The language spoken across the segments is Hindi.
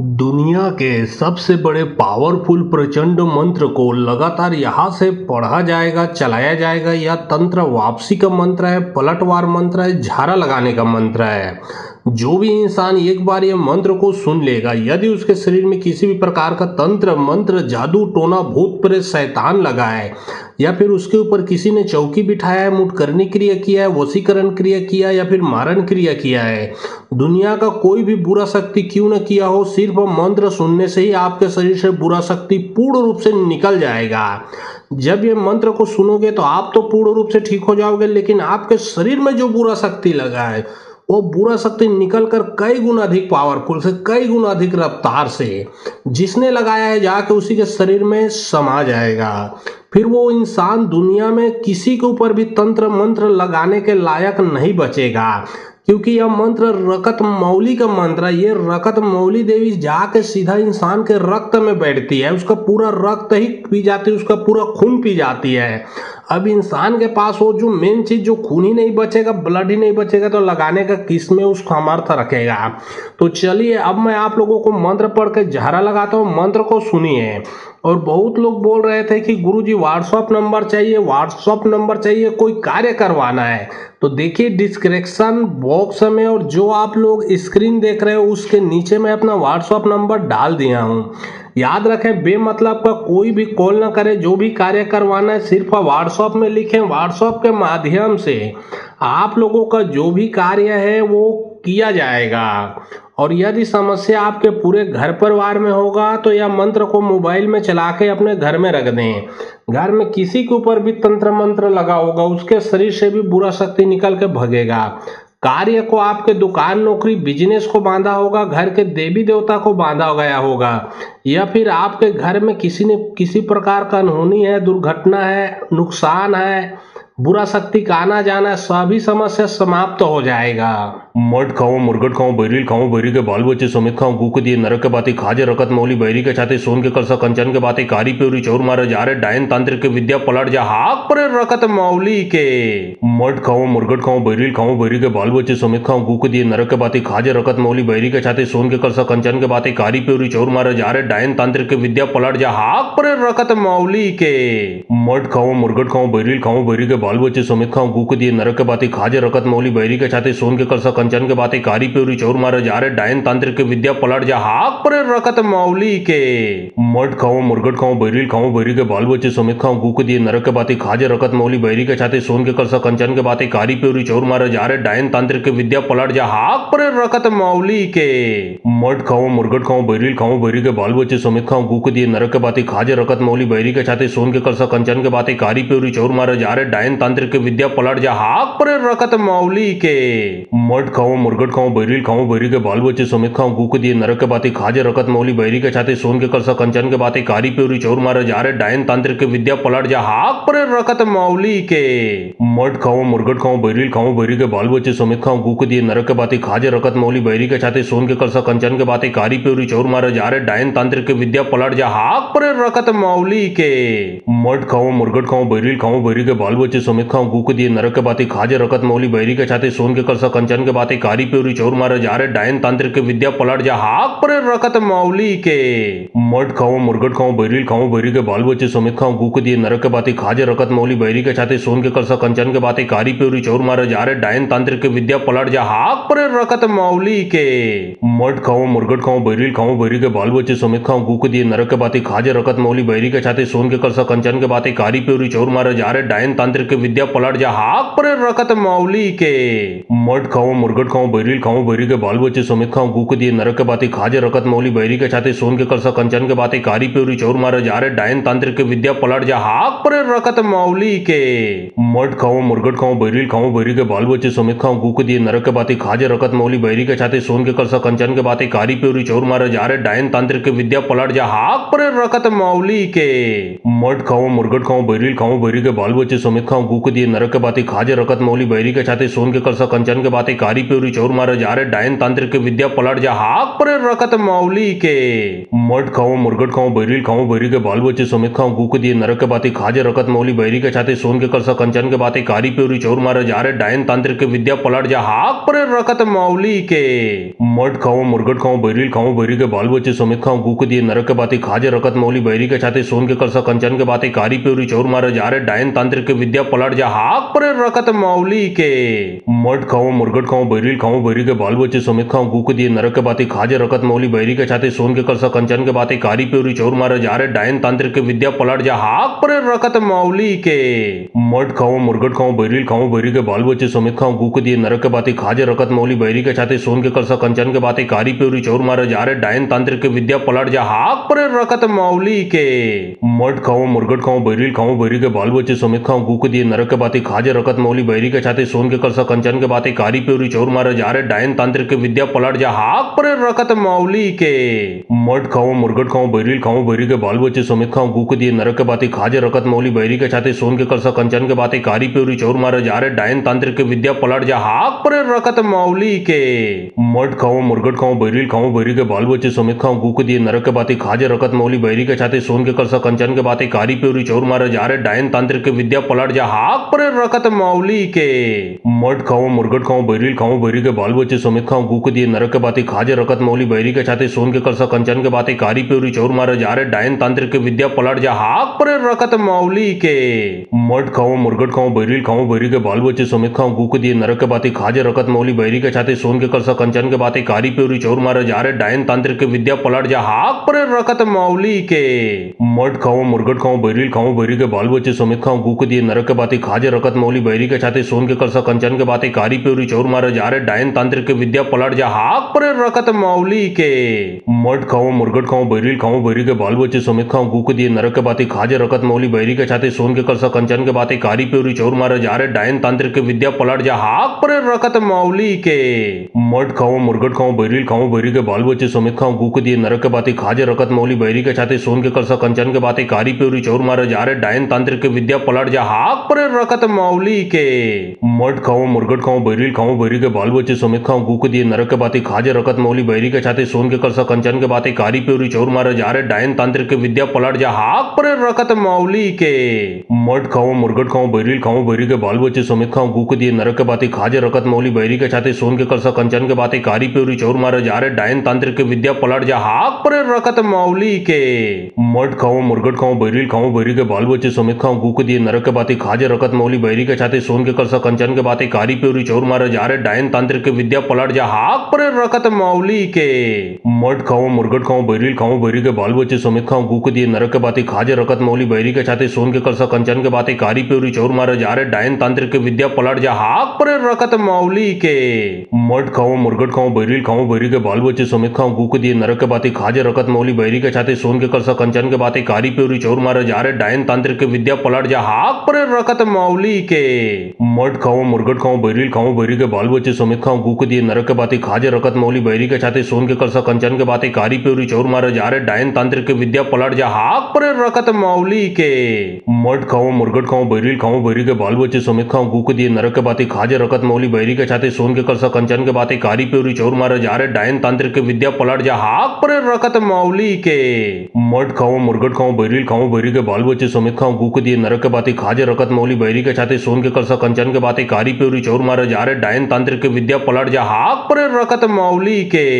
दुनिया के सबसे बड़े पावरफुल प्रचंड मंत्र को लगातार यहाँ से पढ़ा जाएगा, चलाया जाएगा। यह तंत्र वापसी का मंत्र है, पलटवार मंत्र है, झाड़ा लगाने का मंत्र है। जो भी इंसान एक बार यह मंत्र को सुन लेगा, यदि उसके शरीर में किसी भी प्रकार का तंत्र मंत्र जादू टोना भूत प्रेत शैतान लगा है, या फिर उसके ऊपर किसी ने चौकी बिठाया है, मुटकरनी क्रिया किया है, वशीकरण क्रिया किया है, या फिर मारण क्रिया किया है, दुनिया का कोई भी बुरा शक्ति क्यों न किया हो, सिर्फ मंत्र सुनने से ही आपके शरीर से बुरा शक्ति पूर्ण रूप से निकल जाएगा। जब ये मंत्र को सुनोगे तो आप तो पूर्ण रूप से ठीक हो जाओगे, लेकिन आपके शरीर में जो बुरा शक्ति लगा है वो बुरा शक्ति निकल कर कई गुना अधिक पावरफुल से, कई गुना अधिक रफ्तार से जिसने लगाया है जाके उसी के शरीर में समा जाएगा। फिर वो इंसान दुनिया में किसी के ऊपर भी तंत्र मंत्र लगाने के लायक नहीं बचेगा, क्योंकि यह मंत्र रकत मौली का मंत्र है। ये रकत मौली देवी जाके सीधा इंसान के रक्त में बैठती है, उसका पूरा रक्त ही पी जाती है, उसका पूरा खून पी जाती है। अब इंसान के पास वो जो मेन चीज, जो खून ही नहीं बचेगा, ब्लड ही नहीं बचेगा, तो लगाने का किस में उसका सामर्थ्य रखेगा। तो चलिए अब मैं आप लोगों को मंत्र पढ़ के झाड़ा लगाता हूँ, मंत्र को सुनिए। और बहुत लोग बोल रहे थे कि गुरुजी व्हाट्सअप नंबर चाहिए, व्हाट्सअप नंबर चाहिए, कोई कार्य करवाना है। तो देखिए डिस्क्रिप्शन बॉक्स में और जो आप लोग स्क्रीन देख रहे हो उसके नीचे मैं अपना व्हाट्सअप नंबर डाल दिया हूँ। याद रखें, बेमतलब का कोई भी कॉल ना करें। जो भी कार्य करवाना है सिर्फ व्हाट्सअप में लिखें। व्हाट्सअप के माध्यम से आप लोगों का जो भी कार्य है वो किया जाएगा। और यदि समस्या आपके पूरे घर परिवार में होगा तो यह मंत्र को मोबाइल में चला के अपने घर में रख दें। घर में किसी के ऊपर भी तंत्र मंत्र लगा होगा, उसके शरीर से भी बुरा शक्ति निकल के भगेगा। कार्य को आपके दुकान, नौकरी, बिजनेस को बांधा होगा, घर के देवी देवता को बांधा गया होगा, या फिर आपके घर में किसी ने किसी प्रकार का अनहोनी है, दुर्घटना है, नुकसान है, बुरा शक्ति का आना जाना, सभी समस्या समाप्त हो जाएगा। मट खाओ, मुर्गट खाओ, बैरिल खाओ, बैरी के बाल बच्चे समेत खाओ, गु के दिए नरक के बाती खाजे रकत मौली, बैरी के छाते सोन के कलसा कंचन के बाती कारी प्योरी चौर मारे जा रहे डायन तांत्रिक के विद्या पलट जा हाक पर रकत मौली के। मट खाओ, मुर्गट खाओ, बैरिल खाओ, बैरी के बाल बच्चे समेत खाओ, गु के दिए नरक के बाती खाजे रकत मौली, बैरी के छाते सोन के कलसा कंचन के बाती कारी प्योरी चौर मारे जा रहे डायन तांत्रिक के विद्या पलट जा हाक पर रकत मौली के। मट खाओ, मुर्गट खाओ, बैरिल खाओ, बैरी के बाल बच्चे समेत खाओ, गु के दिए नरक के बाती खाजे रकत मौली, बैरी के छाते सोन के कलसा कंचन के बाती कारी प्योरी चौर मारे जा रहे डायन तांत्रिक के विद्या पलट जा हाक पर रकत मौली के। मट खाओ, मुर्गट खाओ, बैरिल खाओ, बैरी के बाल बच्चे समेत खाओ, गु के दिए नरक के बाती खाजे रकत मौली, बैरी के छाते सोन के कलसा कंचन के बाती कारी प्योरी चौर मारे जा रहे डायन तांत्रिक के विद्या पलट जा हाक पर रकत मौली के। मट खाओ, मुर्गट खाओ, बैरिल खाओ, बैरी के बाल बच्चे समेत खाओ, गु के दिए नरक के बाती खाजे रकत मौली, बैरी के छाते सोन के कलसा कंचन के बाती कारी प्योरी चौर मारे जा रहे डायन तांत्रिक के विद्या पलट जा हाक पर रकत मौली के। मट खाओ, मुर्गट खाओ, बैरिल खाओ, बैरी के बाल बच्चे समेत खाओ, गु के दिए नरक के बाती खाजे रकत मौली, बैरी के छाते सोन के कलसा कंचन के बाती कारी प्योरी चौर मारे जा रहे डायन तांत्रिक के विद्या पलट जा हाक पर रकत मौली के। मट खाओ, मुर्गट खाओ, बैरिल खाओ, बैरी के बाल बच्चे समेत खाओ, गु के दिए नरक के बाती खाजे रकत मौली, बैरी के छाते सोन के कलसा कंचन के बाती कारी प्योरी चौर मारे जा रहे डायन तांत्रिक के विद्या पलट जा हाक पर रकत मौली के। मट खाओ, मुर्गट खाओ, बैरिल खाओ, बैरी के बाल बच्चे समेत खाओ, गु के दिए नरक के बाती खाजे रकत मौली, बैरी के छाते सोन के कलसा कंचन के बाती कारी प्योरी चौर मारे जा रहे डायन तांत्रिक के विद्या पलट जा हाक पर रकत मौली के। मट खाओ, मुर्गट खाओ, बैरिल खाओ, बैरी के बाल बच्चे समेत खाओ, गु के दिए नरक के बाती खाजे रकत मौली, बैरी के छाते सोन के कलसा कंचन के बाती कारी प्योरी चौर मारे जा रहे डायन तांत्रिक के विद्या पलट जा हाक पर रकत मौली के। मट खाओ, मुर्गट खाओ, बैरिल खाओ, बैरी के बाल बच्चे समेत खाओ, गु के दिए नरक के बाती खाजे रकत मौली, बैरी के छाते सोन के कलसा कंचन के बाती कारी प्योरी चौर मारे जा रहे डायन तांत्रिक के विद्या पलट जा हाक पर रकत मौली के। मट खाओ, मुर्गट खाओ, बैरिल खाओ, बैरी के बाल बच्चे समेत खाओ, गु के दिए नरक के बाती खाजे रकत मौली, बैरी के छाते सोन के कलसा कंचन के बाती कारी प्योरी चौर मारे जा रहे डायन तांत्रिक के विद्या पलट जा हाक पर रकत मौली के। मट खाओ, मुर्गट खाओ, बैरिल खाओ, बैरी के बाल बच्चे समेत खाओ, गु के दिए नरक के बाती खाजे रकत मौली, बैरी के छाते सोन के कलसा कंचन के बाती कारी प्योरी चौर मारे जा रहे डायन तांत्रिक के विद्या पलट जा हाक पर रकत मौली के। मट खाओ, मुर्गट खाओ, बैरिल खाओ, बैरी के बाल बच्चे समेत खाओ, गु के दिए नरक के बाती खाजे रकत मौली, बैरी के छाते सोन के कलसा कंचन के बाती कारी प्योरी चौर मारे जा रहे डायन तांत्रिक के विद्या पलट जा हाक पर रकत मौली के। मठ खाओ मुरगट खाओ बैरिल खाओ बैरी के बाल बच्चे समेत खाओ गू के दिए नरक के बाती खाजे रकत मौली बैरी के छाते सोन के करसा कंचन के बाते कारी प्योरी चोर मारे जा रहे डायन तांत्रिक के विद्या पलट जा हाक पर रकत मौली के मठ खाओ मुरगट खाओ बैरिल खाओ बैरी के बाल बच्चे समेत खाओ गू के दिए नरक के बाती खाजे रकत मौली बैरी के छाते सोन के करसा कंचन के बाते कारी प्योरी चोर मारे जा रहे डायन तांत्रिक के विद्या पलट जा हाक पर रकत मौली के मठ खाओ मुरगट खाओ बैरिल खाओ बैरी के बाल बच्चे समेत खाओ गू के दिए नरक के बाती खाजे रकत मौली बैरी के छाते सोन के करसा कंचन के बाते कारी प्योरी चोर मारे जा रहे डायन तांत्रिक के विद्या पलट जा हाक पर रकत मौली के मठ खाओ मुरगट खाओ बैरिल खाओ बैरी के बाल बच्चे समेत खाओ गू के दिए नरक के बाते खाजे रकत मौली बैरी के छाते सोन के करसा कंचन के बाते कारी प्योरी चोर मारे जा रहे डायन तांत्रिक के विद्या पलट जा हाक पर रकत मौली के मठ खाओ मुरगट खाओ बैरिल खाओ बैरी के बाल बच्चे समेत खाओ गू के दिए नरक के बाते खाजे रकत मौली बैरी के छाते सोन के करसा कंचन के बाते कारी प्योरी चोर मारे जा रहे डायन तांत्रिक के विद्या पलट जा हाक पर रकत मौली के मठ खाओ मुरगट खाओ बैरिल खाओ बैरी के बाल बच्चे समेत खाओ गू के दिए नरक के बाते खाजे रकत मौली बैरी के छाते सोन के करसा कंचन के बाते कारी प्योरी चोर मारे जा रहे डायन तांत्रिक के विद्या पलट जा हाक पर रकत मौली के मठ खाओ मुरगट खाओ बैरिल खाओ बैरी के बाल बच्चे समेत खाओ गू के दिए नरक के बाते खाजे रकत मौली बैरी के छाते सोन के करसा कंचन के बाते कारी प्योरी चोर मारे जा रहे डायन तांत्रिक के विद्या पलट जा हाक पर रकत मौली के मठ खाओ मुरगट खाओ बैरिल खाओ बैरी के बाल बच्चे समेत खाओ गू के दिए नरक के बाते खाजे रकत मौली बैरी के छाते सोन के करसा कंचन के बाते कारी प्योरी चोर मारे जा रहे डायन तांत्रिक के विद्या पलट जा हाक पर रकत मौली के मठ खाओ मुरगट खाओ बैरिल खाओ बैरी के बाल बच्चे समेत खाओ गू के दिए नरक के बाते खाजे रकत मौली बैरी के छाते सोन के करसा कंचन के बाते कारी प्योरी चोर मारे जा रहे डायन तांत्रिक के विद्या पलट जा हाक पर रकत मौली के मठ खाओ मुरगट खाओ बैरिल खाओ बैरी के बाल बच्चे समेत खाओ गू के दिए नरक के बाते खाजे रकत मौली बैरी के छाते सोन के करसा कंचन के बाते कारी प्योरी चोर मारे जा रहे डायन तांत्रिक के विद्या पलट जा हाक पर रकत मौली के मठ खाओ मुरगट खाओ बैरिल खाओ बैरी के बाल बच्चे समेत खाओ गू के दिए नरक के बाते खाजे रकत मौली बैरी के छाते सोन के करसा कंचन के बाते कारी प्योरी चोर मारे जा रहे डायन तांत्रिक के विद्या पलट जा हाक पर रकत मौली के मठ खाओ मुरगट खाओ बैरिल खाओ बैरी के बाल बच्चे समेत खाओ गू के दिए नरक के बाते खाजे रकत मौली बैरी के छाते सोन के करसा कंचन के बाते कारी प्योरी चोर मारे जा रहे डायन तांत्रिक के विद्या पलट जा हाक पर रकत मौली के मठ खाओ मुरगट खाओ बैरिल खाओ बैरी के बाल बच्चे समेत खाओ गू के दिए नरक के बाते खाजे रकत मौली बैरी के छाते सोन के करसा कंचन के बाते कारी प्योरी चोर मारे जा रहे डायन तांत्रिक के विद्या पलट जा हाक पर रकत मौली के मठ खाओ मुरगट खाओ बैरिल खाओ बैरी के बाल बच्चे समेत खाओ गू के दिए नरक के बाते खाजे रकत मौली बैरी के छाते सोन के करसा कंचन के बाते कारी प्योरी चोर मारे जा रहे डायन तांत्रिक के विद्या पलट जा हाक पर रकत मौली के मठ खाओ मुरगट खाओ बैरिल खाओ बैरी के बाल बच्चे समेत खाओ गू के दिए नरक के बाते खाजे रकत मौली बैरी के छाते सोन के करसा कंचन के बाते कारी प्योरी चोर मारे जा रहे डायन तांत्रिक के विद्या पलट जा हाक पर रकत मौली के मठ खाओ मुरगट खाओ बैरिल खाओ बैरी के बाल बच्चे समेत खाओ गू के दिए नरक के बाते खाजे रकत मौली बैरी के छाते सोन के करसा कंचन के बाते कारी प्योरी चोर मारे जा रहे डायन तांत्रिक के विद्या पलट जा हाक पर रकत मौली के मठ खाओ मुरगट खाओ बैरिल खाओ बैरी के बाल बच्चे समेत खाओ गू के दिए नरक के बाते खाजे रकत मौली बैरी के छाते सोन के करसा कंचन के बाते कारी प्योरी चोर मारे जा रहे डायन तांत्रिक के विद्या पलट जा हाक पर रकत मौली के मठ खाओ मुरगट खाओ बैरिल खाओ बैरी के बाल बच्चे समेत खाओ गू के दिए नरक के बाते खाजे रकत मौली बैरी के छाते सोन के करसा कंचन के बाते कारी प्योरी चोर मारे जा रहे डायन तांत्रिक के विद्या पलट जा हाक पर रकत मौली के मठ खाओ मुरगट खाओ बैरिल खाओ बैरी के बाल बच्चे समेत खाओ गू के दिए नरक के बाते खाजे रकत मौली बैरी के छाते सोन के करसा कंचन के बाते कारी प्योरी चोर मारे जा रहे डायन तांत्रिक के विद्या पलट जा हाक पर रकत मौली के मठ खाओ मुरगट खाओ बैरिल खाओ बैरी के बाल बच्चे समेत खाओ गू के दिए नरक के बाते खाजे रकत मौली बैरी के छाते सोन के करसा कंचन के बाते कारी प्योरी चोर मारे जा रहे डायन तांत्रिक के विद्या पलट जा हाक पर रकत मौली के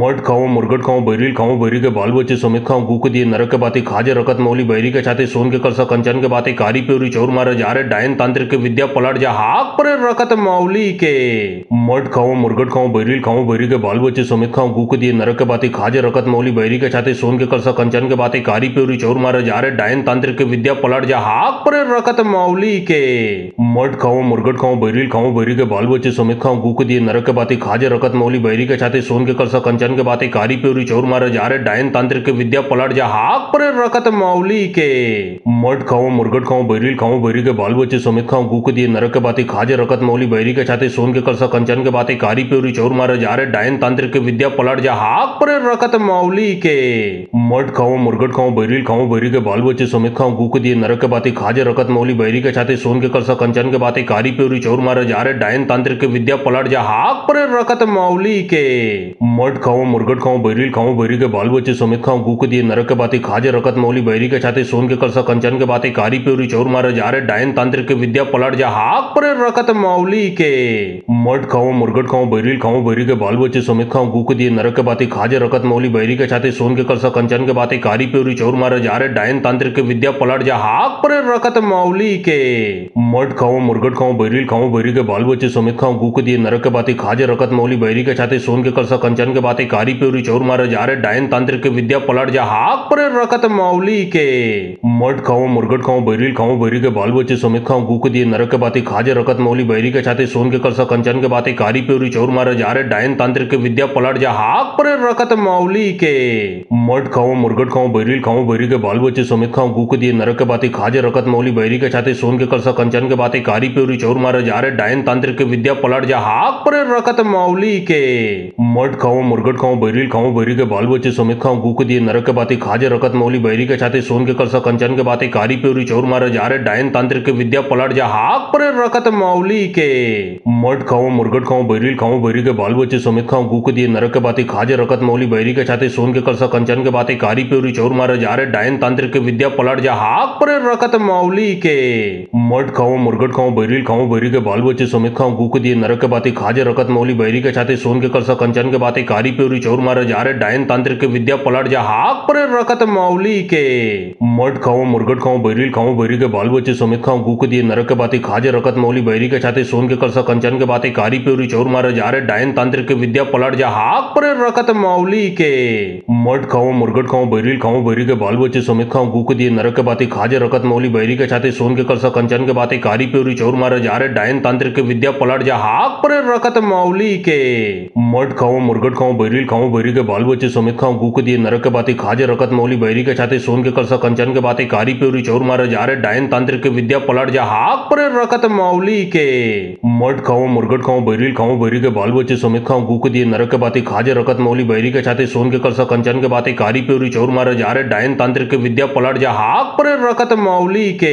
मठ खाओ मुरगट खाओ बैरिल खाओ बैरी के बाल बच्चे समेत खाओ गू के दिए नरक के बाते खाजे रकत मौली बैरी के छाते सोन के करसा कंचन के बाते कारी प्योरी चोर मारे जा रहे डायन तांत्रिक के विद्या पलट जा हाक पर रकत मौली के मठ खाओ मुरगट खाओ बैरिल खाओ बैरी के बाल बच्चे समेत खाओ गू के दिए नरक के बाते खाजे रकत मौली बैरी के छाते सोन के करसा कंचन के बाते कारी प्योरी चोर मारे जा रहे डायन तांत्रिक के विद्या पलट जा हाक पर रकत मौली के मठ खाओ मुरगट खाओ बैरिल खाओ बैरी के बाल बच्चे समेत खाओ गू के दिए नरक के बाते खाजे रकत मौली बैरी के छाते सोन के करसा कंचन के बाते कारी प्योरी चोर मारे जा रहे डायन तांत्रिक के विद्या पलट जा हाक पर रकत मौली के मट खाओ मुर्गट खाओ बैरिल खाओ बैरी के बाल बच्चे समेत खाओ गु के दिए नरक के बाती खाजे रकत मौली बैरी के छाते सोन के कलसा कंचन के बाती कारी प्योरी चौर मारे जा रहे डायन तांत्रिक के विद्या पलट जा हाक पर रकत मौली के मट खाओ मुर्गट खाओ बैरिल खाओ बैरी के बाल बच्चे समेत खाओ गु के दिए नरक के बाती खाजे रकत मौली बैरी के छाते सोन के कलसा कंचन के बाती कारी प्योरी चौर मारे जा रहे डायन तांत्रिक के विद्या पलट जा हाक पर रकत मौली के मट खाओ मुर्गट खाओ बैरिल खाओ बैरी के बाल बच्चे समेत खाओ गु के दिए नरक के बाती खाजे रकत मौली बैरी के छाते सोन के कलसा कंचन के बाती कारी प्योरी चौर मारे जा रहे डायन तांत्रिक के विद्या पलट जा हाक पर रकत मौली के मट खाओ मुर्गट खाओ बैरिल खाओ बैरी के बाल बच्चे समेत खाओ गु के दिए नरक के बाती खाजे रकत मौली बैरी के छाते सोन के कलसा कंचन के बाती कारी प्योरी चौर मारे जा रहे डायन तांत्रिक के विद्या पलट जा हाक पर रकत मौली के मट खाओ मुर्गट खाओ बैरिल खाओ बैरी के बाल बच्चे समेत खाओ गु के दिए नरक के बाती खाजे रकत मौली बैरी के छाते सोन के कलसा कंचन के बाती कारी प्योरी चौर मारे जा रहे डायन तांत्रिक के विद्या पलट जा हाक पर रकत मौली के मट खाओ मुर्गट खाओ बैरिल खाओ बैरी के बाल बच्चे समेत खाओ गु के दिए नरक के बाती खाजे रकत मौली बैरी के छाते सोन के कलसा कंचन के बाती कारी प्योरी चौर मारे जा रहे डायन तांत्रिक के विद्या पलट जा हाक पर रकत मौली के मट खाओ मुर्गट खाओ बैरिल खाओ बैरी के बाल बच्चे समेत खाओ गु के दिए नरक के बाती खाजे रकत मौली बैरी के छाते सोन के कलसा कंचन के बाती कारी प्योरी चौर मारे जा रहे डायन तांत्रिक के विद्या पलट जा हाक पर रकत मौली के मट खाओ मुर्गट खाओ बैरिल खाओ बैरी के बाल बच्चे समेत खाओ गु के दिए नरक के बाती खाजे रकत मौली बैरी के छाते सोन के कलसा कंचन के बाती कारी प्योरी चौर मारे जा रहे डायन तांत्रिक के विद्या पलट जा हाक पर रकत मौली के मट खाओ मुर्गट खाओ बैरिल खाओ बैरी के बाल बच्चे समेत खाओ गु के दिए नरक के बाती खाजे रकत मौली बैरी के छाते सोन के कलसा कंचन के बाती कारी प्योरी चौर मारे जा रहे डायन तांत्रिक के विद्या पलट जा हाक पर रकत मौली के मट खाओ मुर्गट खाओ बैरिल खाओ बैरी के बाल बच्चे समेत खाओ गु के दिए नरक के बाती खाजे रकत मौली बैरी के छाते सोन के कलसा कंचन के बाती कारी प्योरी चौर मारे जा रहे डायन तांत्रिक के विद्या पलट जा हाक पर रकत मौली के मट खाओ मुर्गट खाओ बैरिल खाओ बैरी के बाल बच्चे समेत खाओ गु के दिए नरक के बाती खाजे रकत मौली बैरी के छाते सोन के कलसा कंचन के बाती कारी प्योरी चौर मारे जा रहे डायन तांत्रिक के विद्या पलट जा हाक पर रकत मौली के मट खाओ मुर्गट खाओ बैरिल खाओ बैरी के बाल बच्चे समेत खाओ गु के दिए नरक के बाती खाजे रकत मौली बैरी के छाते सोन के कलसा कंचन के बाती कारी प्योरी चौर मारे जा रहे डायन तांत्रिक के विद्या पलट जा हाक पर रकत मौली के मट खाओ मुर्गट खाओ बैरिल खाओ बैरी के बाल बच्चे समेत खाओ गु के दिए नरक के बाती खाजे रकत मौली बैरी के छाते सोन के कलसा कंचन के बाती कारी प्योरी चौर मारे जा रहे डायन तांत्रिक के विद्या पलट जा हाक पर रकत मौली के मट खाओ मुर्गट खाओ बैरिल खाओ बैरी के बाल बच्चे समेत खाओ गु के दिए नरक के बाती खाजे रकत मौली बैरी के छाते सोन के कलसा कंचन के बाती कारी प्योरी चौर मारे जा रहे डायन तांत्रिक के विद्या पलट जा हाक पर रकत मौली के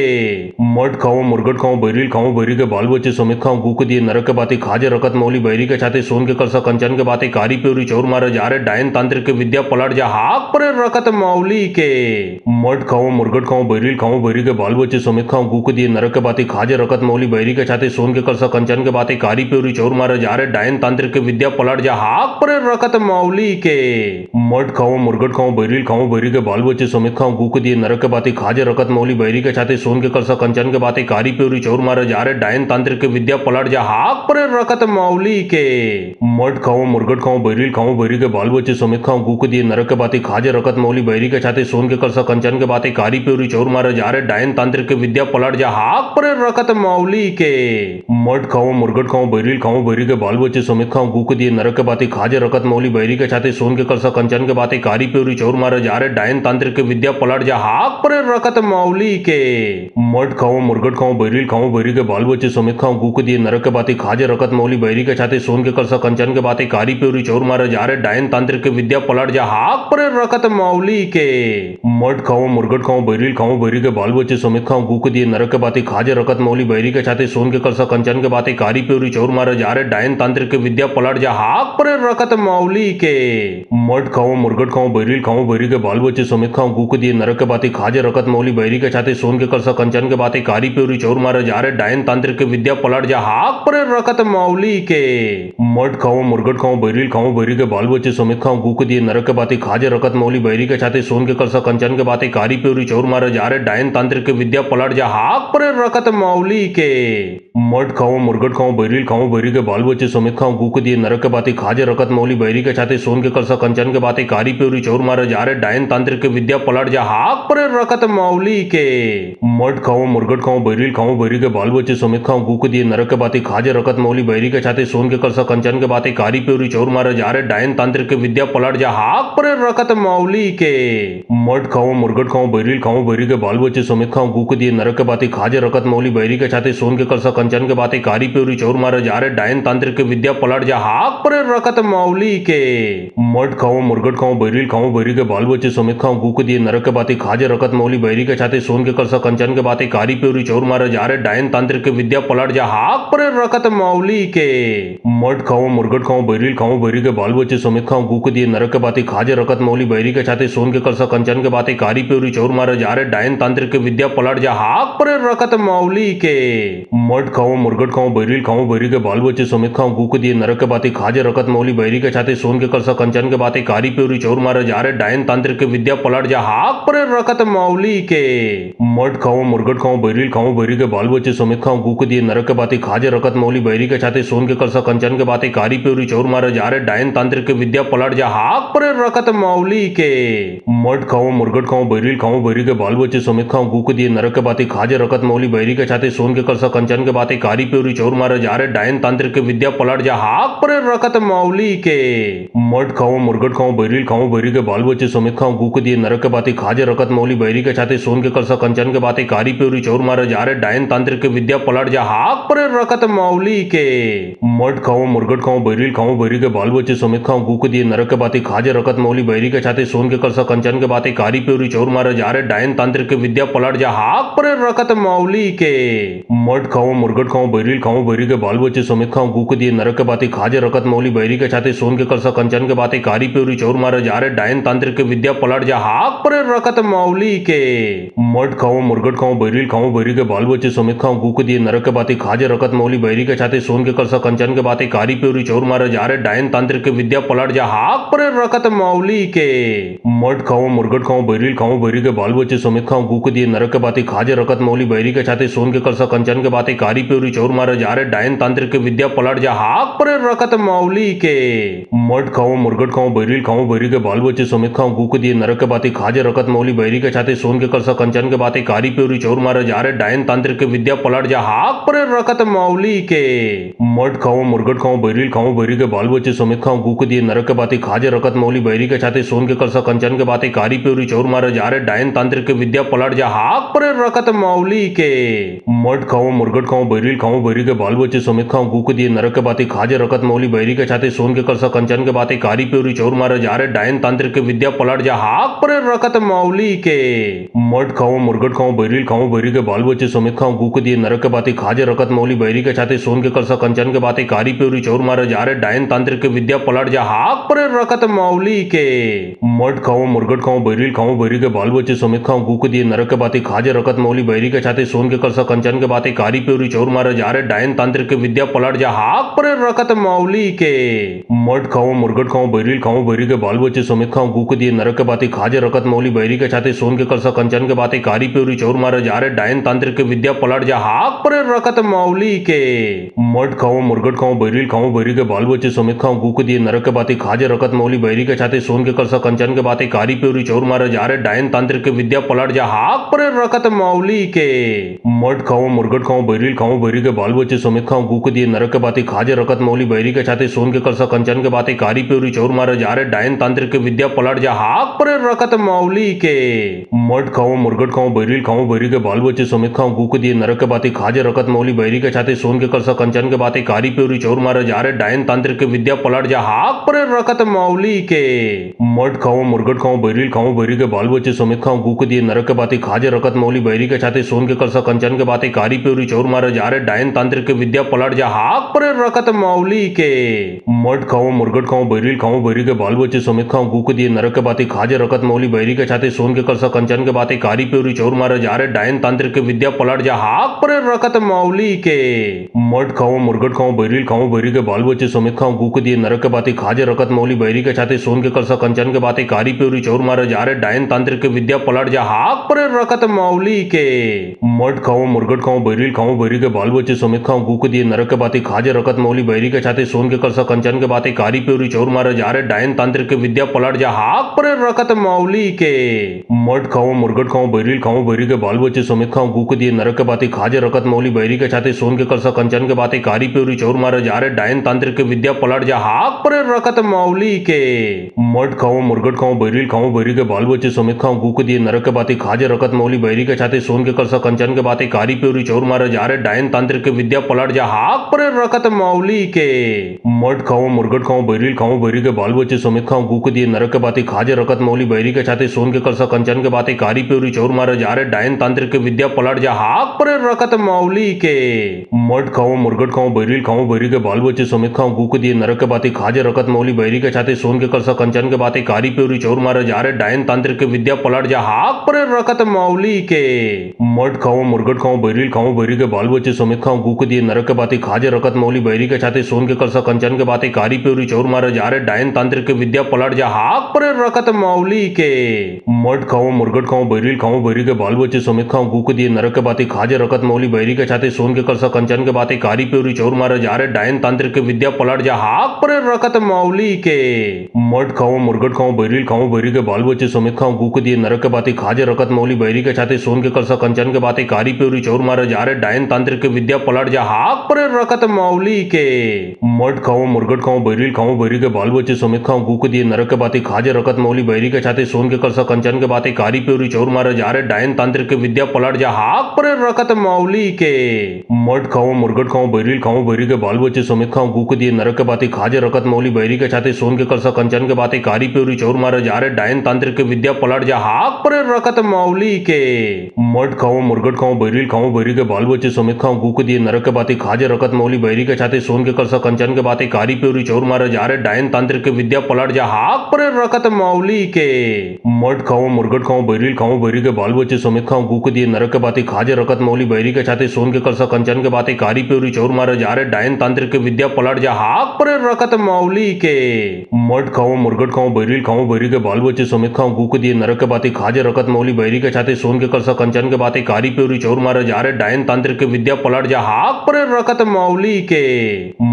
मट खाओ मुर्गट खाओ बैरिल खाओ बैरी के बाल बच्चे समेत खाओ गु के दिए नरक के बाती खाजे रकत मौली बैरी के छाते सोन के कलसा कंचन के बाती कारी प्योरी चौर मारे जा रहे डायन तांत्रिक के विद्या पलट जा हाक पर रकत मौली के मट खाओ मुर्गट खाओ बैरिल खाओ बैरी के बाल बच्चे समेत खाओ गु के दिए नरक के बाती खाजे रकत मौली बैरी के छाते सोन के कलसा कंचन के बाती कारी प्योरी चौर मारे जा रहे डायन तांत्रिक के विद्या पलट जा हाक पर रकत मौली के मट खाओ मुर्गट खाओ बैरिल खाओ बैरी के बाल बच्चे समेत खाओ गु के दिए नरक के बाती खाजे रकत मौली बैरी के छाते सोन के कलसा कंचन के बाती कारी प्योरी चौर मारे जा रहे डायन तांत्रिक के विद्या पलट जा हाक पर रकत मौली के मट खाओ मुर्गट खाओ बैरिल खाओ बैरी के बाल बच्चे समेत खाओ गु के दिए नरक के बाती खाजे रकत मौली बैरी के छाते सोन के कलसा कंचन के बाती कारी प्योरी चौर मारे जा रहे डायन तांत्रिक के विद्या पलट जा हाक पर रकत मौली के मट खाओ मुर्गट खाओ बैरिल खाओ बैरी के बाल बच्चे समेत खाओ गु के दिए नरक के बाती खाजे रकत मौली बैरी के छाते सोन के कलसा कंचन के बाती कारी प्योरी चौर मारे जा रहे डायन तांत्रिक के विद्या पलट जा हाक पर रकत मौली के मट खाओ मुर्गट खाओ बैरिल खाओ बैरी के बाल बच्चे समेत खाओ गु के दिए नरक के बाती खाजे रकत मौली बैरी के छाते सोन के कलसा कंचन के बाती कारी प्योरी चौर मारे जा रहे डायन तांत्रिक के विद्या पलट जा हाक पर रकत मौली के मट खाओ मुर्गट खाओ बैरिल खाओ बैरी के बाल बच्चे समेत खाओ गु के दिए नरक के बाती खाजे रकत मौली बैरी के छाते सोन के कलसा कंचन के बाती कारी प्योरी चौर मारे जा रहे डायन तांत्रिक के विद्या पलट जा हाक पर रकत मौली के मट खाओ मुर्गट खाओ बैरिल खाओ बैरी के बाल बच्चे समेत खाओ गु के दिए नरक के बाती खाजे रकत मौली बैरी के छाते सोन के कलसा कंचन के बाती कारी प्योरी चौर मारे जा रहे डायन तांत्रिक के विद्या पलट जा हाक पर रकत मौली के मट खाओ मुर्गट खाओ बैरिल खाओ बैरी के बाल बच्चे समेत खाओ गु के दिए नरक के बाती खाजे रकत मौली बैरी के छाते सोन के कलसा कंचन के बाती कारी प्योरी चौर मारे जा रहे डायन तांत्रिक के विद्या पलट जा हाक पर रकत मौली के मट खाओ मुर्गट खाओ बैरिल खाओ बैरी के बाल बच्चे समेत खाओ गु के दिए नरक के बाती खाजे रकत मौली बैरी के छाते सोन के कलसा कंचन के बाती कारी प्योरी चौर मारे जा रहे डायन तांत्रिक के विद्या पलट जा हाक पर रकत मौली के मट खाओ मुर्गट खाओ बैरिल खाओ बैरी के बाल बच्चे समेत खाओ गु के दिए नरक के बाती खाजे रकत मौली बैरी के छाते सोन के कलसा कंचन के बाती कारी प्योरी चौर मारे जा रहे डायन तांत्रिक के विद्या पलट जा हाक पर रकत मौली के मठ खाओ मुर्गट खाओ बैरिल खाओ बैरी के बाल बच्चे समेत खाओ गूक दिए नरक के बाती खाजे रकत मौली बैरी के छाते सोन के करसा कंचन के बाते कारी प्योरी चोर मारे जा रहे डायन तांत्रिक के विद्या पलट जा हाक पर रकत मौली के मठ खाओ मुर्गट खाओ बैरिल खाओ बैरी के बाल बच्चे समेत खाओ गूक दिए नरक के बाती खाजे रकत मौली बैरी के छाते सोन के करसा कंचन के बाते कारी प्योरी चोर मारे जा रहे डायन तांत्रिक के विद्या पलट जा हाक पर रकत मौली के मठ खाओ मुर्गट खाओ बैरिल खाओ बैरी के बाल बच्चे समेत खाओ गूक दिए नरक के बाते खाजे रकत मौली बैरी के छाते सोन के करसा कंचन के बाते कारी प्योरी चोर मारे जा रहे डायन तांत्रिक के विद्या पलट जा हाक पर रकत मौली के मठ खाओ मुर्गट खाओ बैरिल खाओ बैरी के बाल बच्चे समेत खाओ गूक दिए नरक के बाते खाजे रकत मौली बैरी के छाते सोन के करसा कंचन के बाते कारी प्योरी चोर मारे जा रहे डायन तांत्रिक के विद्या पलट जा हाक पर रकत मौली के मठ खाओ मुर्गट खाओ बैरिल खाओ बैरी के बाल बच्चे समेत खाओ गूक दिए नरक के बाते खाजे रकत मौली बैरी के छाते सोन के करसा कंचन के बाते कारी प्योरी चोर मारे जा रहे डायन तांत्रिक के विद्या पलट जा हाक पर रकत मौली के मठ खाओ मुर्गट खाओ बैरिल खाओ बैरी के बाल बच्चे समेत खाओ गूक दिए नरक के बाते खाजे रकत मौली बैरी के छाते सोन के करसा कंचन के बाते कारी प्योरी चोर मारे जा रहे डायन तांत्रिक के विद्या पलट जा हाक पर रकत मौली के मठ खाओ मुर्गट खाओ बैरिल खाओ बैरी के बाल बच्चे समेत खाओ गूक दिए नरक के बाते खाजे रकत मौली बैरी के छाते सोन के करसा कंचन के बाते कारी प्योरी चोर मारे जा रहे डायन तांत्रिक के विद्या पलट जा हाक पर रकत मौली के मठ खाओ मुर्गट खाओ बैरिल खाओ बैरी के बाल बच्चे समेत खाओ गूक दिए नरक के बाते खाजे रकत मौली बैरी के छाते सोन के करसा कंचन के बाते कारी प्योरी चोर मारे जा रहे डायन तांत्रिक के विद्या पलट जा हाक पर रकत मौली के मठ खाओ मुर्गट खाओ बैरिल खाओ बैरी के बाल बच्चे समेत खाओ गूक दिए नरक के बाते खाजे रकत मौली बैरी के छाते सोन के करसा कंचन के बाते कारी प्योरी चोर मारे जा रहे डायन तांत्रिक के विद्या पलट जा हाक पर रकत मौली के मठ खाओ मुर्गट खाओ बैरिल खाओ बैरी के बाल बच्चे समेत खाओ गूक दिए नरक के बाते खाजे रकत मौली बैरी के छाते सोन के करसा कंचन के बाते कारी प्योरी चोर मारे जा रहे डायन तांत्रिक के विद्या पलट जा हाक पर रकत मौली के मठ खाओ मुर्गट खाओ बैरिल खाओ बैरी के बाल बच्चे समेत खाओ गूक दिए नरक के बाते खाजे रकत मौली बैरी के छाते सोन के करसा कंचन के बाते कारी प्योरी चोर मारे जा रहे डायन तांत्रिक के विद्या पलट जा हाक पर रकत मौली के मठ खाओ मुर्गट खाओ बैरिल खाओ बैरी के बाल बच्चे समेत खाओ गूक दिए नरक के बाते खाजे रकत मौली बैरी के छाते सोन के करसा कंचन के बाते कारी प्योरी चोर मारे जा रहे डायन तांत्रिक के विद्या पलट जा हाक पर रकत मौली के मठ खाओ मुर्गट खाओ बैरिल खाओ बैरी के बाल बच्चे समेत खाओ गूक दिए नरक के बाते खाजे रकत मौली बैरी के छाते सोन के करसा कंचन के बाते कारी प्योरी चोर मारे जा रहे डायन तांत्रिक के विद्या पलट जा हाक पर रकत मौली के मठ खाओ मुर्गट खाओ बैरिल खाओ बैरी के बाल बच्चे समेत खाओ गूक दिए नरक के बाते खाजे रकत मौली बैरी के छाते सोन के करसा कंचन के बाते कारी प्योरी चोर मारे जा रहे डायन तांत्रिक के विद्या पलट जा हाक पर रकत मौली के मठ खाओ मुर्गट खाओ बैरिल खाओ बैरी के बाल बच्चे समेत खाओ गूक दिए नरक के बाते खाजे रकत मौली बैरी के छाते सोन के करसा कंचन के बाते कारी प्योरी चोर मारे जा रहे डायन तांत्रिक के विद्या पलट जा हाक पर रकत मौली के मठ खाओ मुर्गट खाओ बैरिल खाओ बैरी के बाल बच्चे समेत खाओ गूक दिए नरक के बाते खाजे रकत मौली बैरी के छाते सोन के करसा कंचन के बाते कारी प्योरी चोर मारे जा रहे डायन तांत्रिक के विद्या पलट जा हाक पर रकत मौली के मठ खाओ मुर्गट खाओ बैरिल खाओ बैरी के बाल बच्चे समेत खाओ गूक दिए नरक के बाते खाजे रकत मौली बैरी के छाते सोन के करसा कंचन के बाते कारी प्योरी चोर मारे जा रहे डायन तांत्रिक के विद्या पलट जा हाक पर रकत मौली के मठ खाओ मुर्गट खाओ बैरिल खाओ बैरी के बाल बच्चे समेत खाओ गूक दिए नरक के बाते खाजे रकत मौली बैरी के छाते सोन के करसा कंचन के बाते कारी प्योरी चोर मारे जा रहे डायन तांत्रिक के विद्या पलट जा हाक पर रकत मौली के मठ खाओ मुर्गट खाओ बैरिल खाओ बैरी के बाल बच्चे समेत खाओ गूक दिए नरक के बाते खाजे रकत मौली बैरी के छाते सोन के करसा कंचन के बाते कारी प्योरी चोर मारे जा रहे डायन तांत्रिक के विद्या पलट जा हाक पर रकत मौली के मठ खाओ मुर्गट खाओ बैरिल खाओ बैरी के बाल बच्चे समेत खाओ गूक दिए नरक के बाते खाजे रकत मौली बैरी के छाते सोन के करसा कंचन के बाते कारी प्योरी चोर मारे जा रहे डायन तांत्रिक के विद्या पलट जा हाक पर रकत मौली के मठ खाओ मुर्गट खाओ बैरिल खाओ बैरी के बाल बच्चे समेत खाओ गूक दिए नरक के बाते खाजे रकत मौली बैरी के छाते सोन के करसा कंचन के बाते कारी प्योरी चोर मारे जा रहे डायन तांत्रिक के विद्या पलट जा हाक पर रकत मौली के मठ खाओ मुर्गट खाओ बैरिल खाओ बैरी के बाल बच्चे समेत खाओ गूक दिए नरक के बाते खाजे रकत मौली बैरी के छाते सोन के करसा कंचन के बाते कारी प्योरी चोर मारे जा रहे डायन तांत्रिक के विद्या पलट जा हाक पर रकत मौली के मठ खाओ मुर्गट खाओ बैरिल खाओ बैरी के बाल बच्चे समेत खाओ गूक दिए नरक के बाते खाजे रकत मौली बैरी के छाते सोन के करसा कंचन के बाते कारी प्योरी चोर मारे जा रहे डायन तांत्रिक के विद्या पलट जा हाक पर रकत मौली के मठ खाओ मुर्गट खाओ बैरिल खाओ बैरी के बाल बच्चे समेत खाओ गूक दिए नरक के बाते खाजे रकत मौली बैरी के छाते सोन के करसा कंचन के बाते कारी प्योरी चोर मारे जा रहे डायन तांत्रिक के विद्या पलट जा हाक पर रकत मौली के मठ खाओ मुर्गट खाओ बैरिल खाओ बैरी के बाल बच्चे समेत खाओ गूक दिए नरक के बाते खाजे रकत मौली बैरी के छाते सोन के करसा कंचन के बाते कारी प्योरी चोर मारे जा रहे डायन तांत्रिक के विद्या पलट जा हाक पर रकत मौली के मठ खाओ मुर्गट खाओ बैरिल खाओ बैरी के बाल बच्चे समेत खाओ गूक दिए नरक के बाते खाजे रकत मौली बैरी के छाते सोन के करसा कंचन के बाते कारी प्योरी चोर मारे जा रहे डायन तांत्रिक के विद्या पलट जा हाक पर रकत मौली के मठ खाओ मुर्गट खाओ बैरिल खाओ बैरी के बाल बच्चे समेत खाओ गूक दिए नरक के बाते खाजे रकत मौली बैरी के छाते सोन के करसा कंचन के बाते कारी प्योरी चोर मारे जा रहे डायन तांत्रिक के विद्या पलट जा हाक पर रकत मौली के मठ खाओ मुर्गट खाओ बैरिल खाओ बैरी के बाल बच्चे समेत खाओ गूक दिए नरक के बाते खाजे रकत मौली बैरी के छाते सोन के करसा कंचन के बाते कारी प्योरी चोर मारे जा रहे डायन तांत्रिक के विद्या पलट जा हाक पर रकत मौली के मठ खाओ मुर्गट खाओ बैरिल खाओ बैरी के बाल बच्चे समेत खाओ गूक दिए नरक के बाते खाजे रकत मौली बैरी के छाते सोन के करसा कंचन कंचन के बाते कारी प्योरी चोर मारे जा रे डायन तांत्रिक के विद्या पलट जा हाक पर रखत मौली के मट खाओ मुर्गट खाओ बैरिल खाओ बैरी के बाल बच्चे समेत खाओ गूक दिए नरक के बाते खाजे रखत मौली बैरी के छाते सोन के करसा कंचन के बाते कारी प्योरी चोर मारे जा रे डायन तांत्रिक के विद्या पलट जा हाक पर रखत मौली के मट खाओ मुर्गट खाओ बैरिल खाओ बैरी के बाल बच्चे समेत खाओ गूक दिए नरक के बाते खाजे रखत मौली बैरी के छाते सोन के करसा कंचन के बाते कारी प्योरी चोर मारे जा रे डायन तांत्रिक के विद्या पलट जा हाक पर रखत मौली के मट खाओ मुर्गट खाओ बैरिल खाओ बैरी के बाल बच्चे समेत खाओ गूक दिए नरक के बाते खाजे रखत मौली बैरी के छाते सोन के करसा कंचन के बाते कारी प्योरी चोर मारे जा रे डायन तांत्रिक के विद्या पलट जा हाक पर रखत मौली के मट खाओ मुर्गट खाओ बैरिल खाओ बैरी के बाल बच्चे समेत खाओ गूक दिए नरक के बाते खाजे रखत मौली बैरी के छाते सोन के करसा कंचन के बाते कारी प्योरी चोर मारे जा रे डायन तांत्रिक के विद्या पलट जा हाक पर रखत मौली के मट खाओ मुर्गट खाओ बैरिल खाओ बैरी के बाल बच्चे समेत खाओ गूक दिए नरक के बाते खाजे रखत मौली बैरी के छाते सोन के करसा कंचन के बाते कारी प्योरी चोर मारे जा रे डायन तांत्रिक के विद्या पलट जा हाक पर रखत मौली के मट खाओ मुर्गट खाओ बैरिल खाओ बैरी के बाल बच्चे समेत खाओ गूक दिए नरक के बाते खाजे रखत मौली बैरी के छाते सोन के करसा कंचन के बाते कारी प्योरी चोर मारे जा रे डायन तांत्रिक के विद्या पलट जा हाक पर रखत मौली के मट खाओ मुर्गट खाओ बैरिल खाओ बैरी के बाल बच्चे समेत खाओ गूक दिए नरक के बाते खाजे रखत मौली बैरी के छाते सोन के करसा कंचन के बाते कारी प्योरी चोर मारे जा रे डायन तांत्रिक के विद्या पलट जा हाक पर रखत मौली के मट खाओ मुर्गट खाओ बैरिल खाओ बैरी के बाल बच्चे समेत खाओ गूक दिए नरक के बाते खाजे रखत मौली बैरी के छाते सोन के करसा कंचन के बाते कारी प्योरी चोर मारे जा रे डायन तांत्रिक के विद्या पलट जा हाक पर रखत मौली के मट खाओ मुर्गट खाओ बैरिल खाओ बैरी के बाल बच्चे समेत खाओ गूक दिए नरक के बाते खाजे रखत मौली बैरी के छाते सोन के करसा कंचन के बाते कारी प्योरी चोर मारे जा रे डायन तांत्रिक के विद्या पलट जा हाक पर रखत मौली के मट खाओ मुर्गट खाओ बैरिल खाओ बैरी के बाल बच्चे समेत खाओ गूक दिए नरक के बाते खाजे रखत मौली बैरी के छाते सोन के करसा कंचन के बाते कारी प्योरी चोर मारे जा रे डायन तांत्रिक के विद्या पलट जा हाक पर रखत मौली के मट खाओ मुर्गट खाओ बैरिल खाओ बैरी के बाल बच्चे समेत खाओ गूक दिए नरक के बाते खाजे रखत मौली बैरी के छाते सोन के करसा कंचन के बाते कारी प्योरी चोर मारे जा रे डायन तांत्रिक के विद्या पलट जा हाक पर रखत मौली के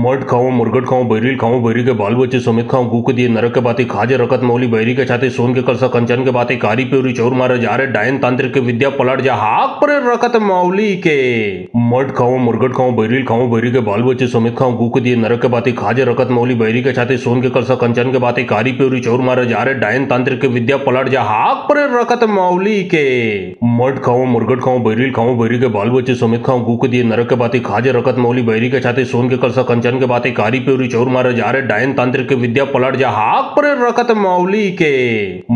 मट खाओ मुर्गट खाओ बैरिल खाओ बैरी के बाल बच्चे समेत खाओ गूक दिए नरक के बाते खाजे रखत मौली बैरी के छाते सोन के करसा कंचन के बाते कारी प्योरी चोर मारे जा रे डायन तांत्रिक के विद्या पलट जा हाक पर रखत मौली के मट खाओ मुर्गट खाओ बैरिल खाओ बैरी के बाल बच्चे समेत खाओ गूक दिए नरक के बाते खाजे रखत मौली बैरी के छाते सोन के करसा कंचन के बाते कारी प्योरी चोर मारे जा रे डायन तांत्रिक के विद्या पलट जा हाक पर रखत मौली के मट खाओ मुर्गट खाओ बैरिल खाओ बैरी के बाल बच्चे समेत खाओ गूक दिए नरक के बाते खाजे रखत मौली बैरी के छाते सोन के करसा कंचन के बाते कारी प्योरी चोर मारे जा रे डायन तांत्रिक के विद्या पलट जा हाक पर रखत मौली के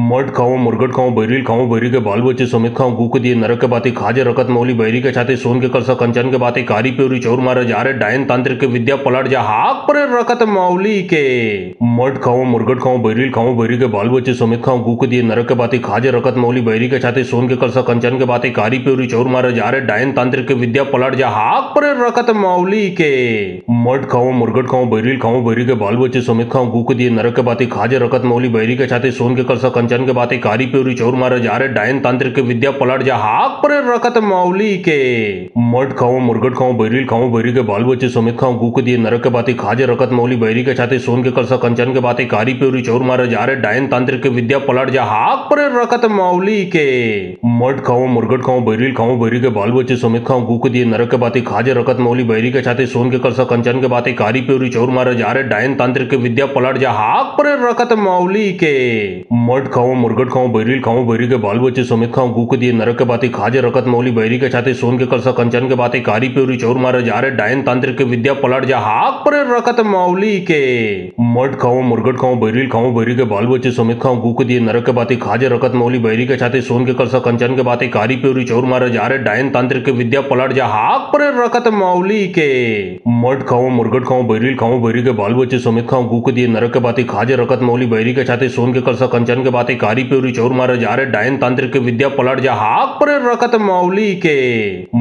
मट खाओ मुर्गट खाओ बैरिल खाओ बैरी के बाल बच्चे समेत खाओ गूक दिए नरक के बाते खाजे रखत मौली बैरी के छाते सोन के करसा कंचन के बाते कारी प्योरी चोर मारे जा रे डायन तांत्रिक के विद्या पलट जा हाक पर रखत मौली के मट खाओ मुर्गट खाओ बैरिल खाओ बैरी के बाल बच्चे समेत खाओ गूक दिए नरक के बाते खाजे रखत मौली बैरी के छाते सोन के करसा कंचन के बाते कारी प्योरी चोर मारे जा रे डायन तांत्रिक के विद्या पलट जा हाक पर रखत मौली के मट खाओ मुर्गट खाओ बैरिल खाओ बैरी के बाल बच्चे समेत खाओ गूक दिए नरक के बाते खाजे रखत मौली बैरी के छाते सोन के करसा कंचन के बाते कारी प्योरी चोर मारे जा रे डायन तांत्रिक के विद्या पलट जा हाक पर रखत मौली के मट खाओ मुर्गट खाओ बैरिल खाओ बैरी के बाल बच्चे समेत खाओ गूक दिए नरक के बाते खाजे रखत मौली बैरी के छाते सोन के करसा कंचन के बाते कारी प्योरी चोर मारे जा रे डायन तांत्रिक के विद्या पलट जा हाक पर रखत मौली के मट खाओ मुर्गट खाओ बैरिल खाओ बैरी के बाल बच्चे समेत खाओ गूक दिए नरक के बाते खाजे रखत मौली बैरी के छाते सोन के करसा कंचन के बाते कारी प्योरी चोर मारे जा रे डायन तांत्रिक के विद्या पलट जा हाक पर रखत मौली के मट खाओ मुर्गट खाओ बैरिल खाओ बैरी के बाल बच्चे समेत खाओ गूक दिए नरक के बाते खाजे रखत मौली बैरी के छाते सोन के करसा कंचन के बाते कारी प्योरी चोर मारे जा रे डायन तांत्रिक के विद्या पलट जा हाक पर रखत मौली के मट खाओ मुर्गट खाओ बैरिल खाओ बैरी के बाल बच्चे समेत खाओ गूक दिए नरक के बाते खाजे रखत मौली बैरी के छाते सोन के करसा कंचन के बाते कारी प्योरी चोर मारे जा रे डायन तांत्रिक के विद्या पलट जा हाक पर रखत मौली के मट खाओ मुर्गट खाओ बैरिल खाओ बैरी के बाल बच्चे समेत खाओ गूक दिए नरक के बाते खाजे रखत मौली बैरी के छाते सोन के करसा कंचन के बाते कारी प्योरी चोर मारे जा रे डायन तांत्रिक के विद्या पलट जा हाक पर रखत मौली के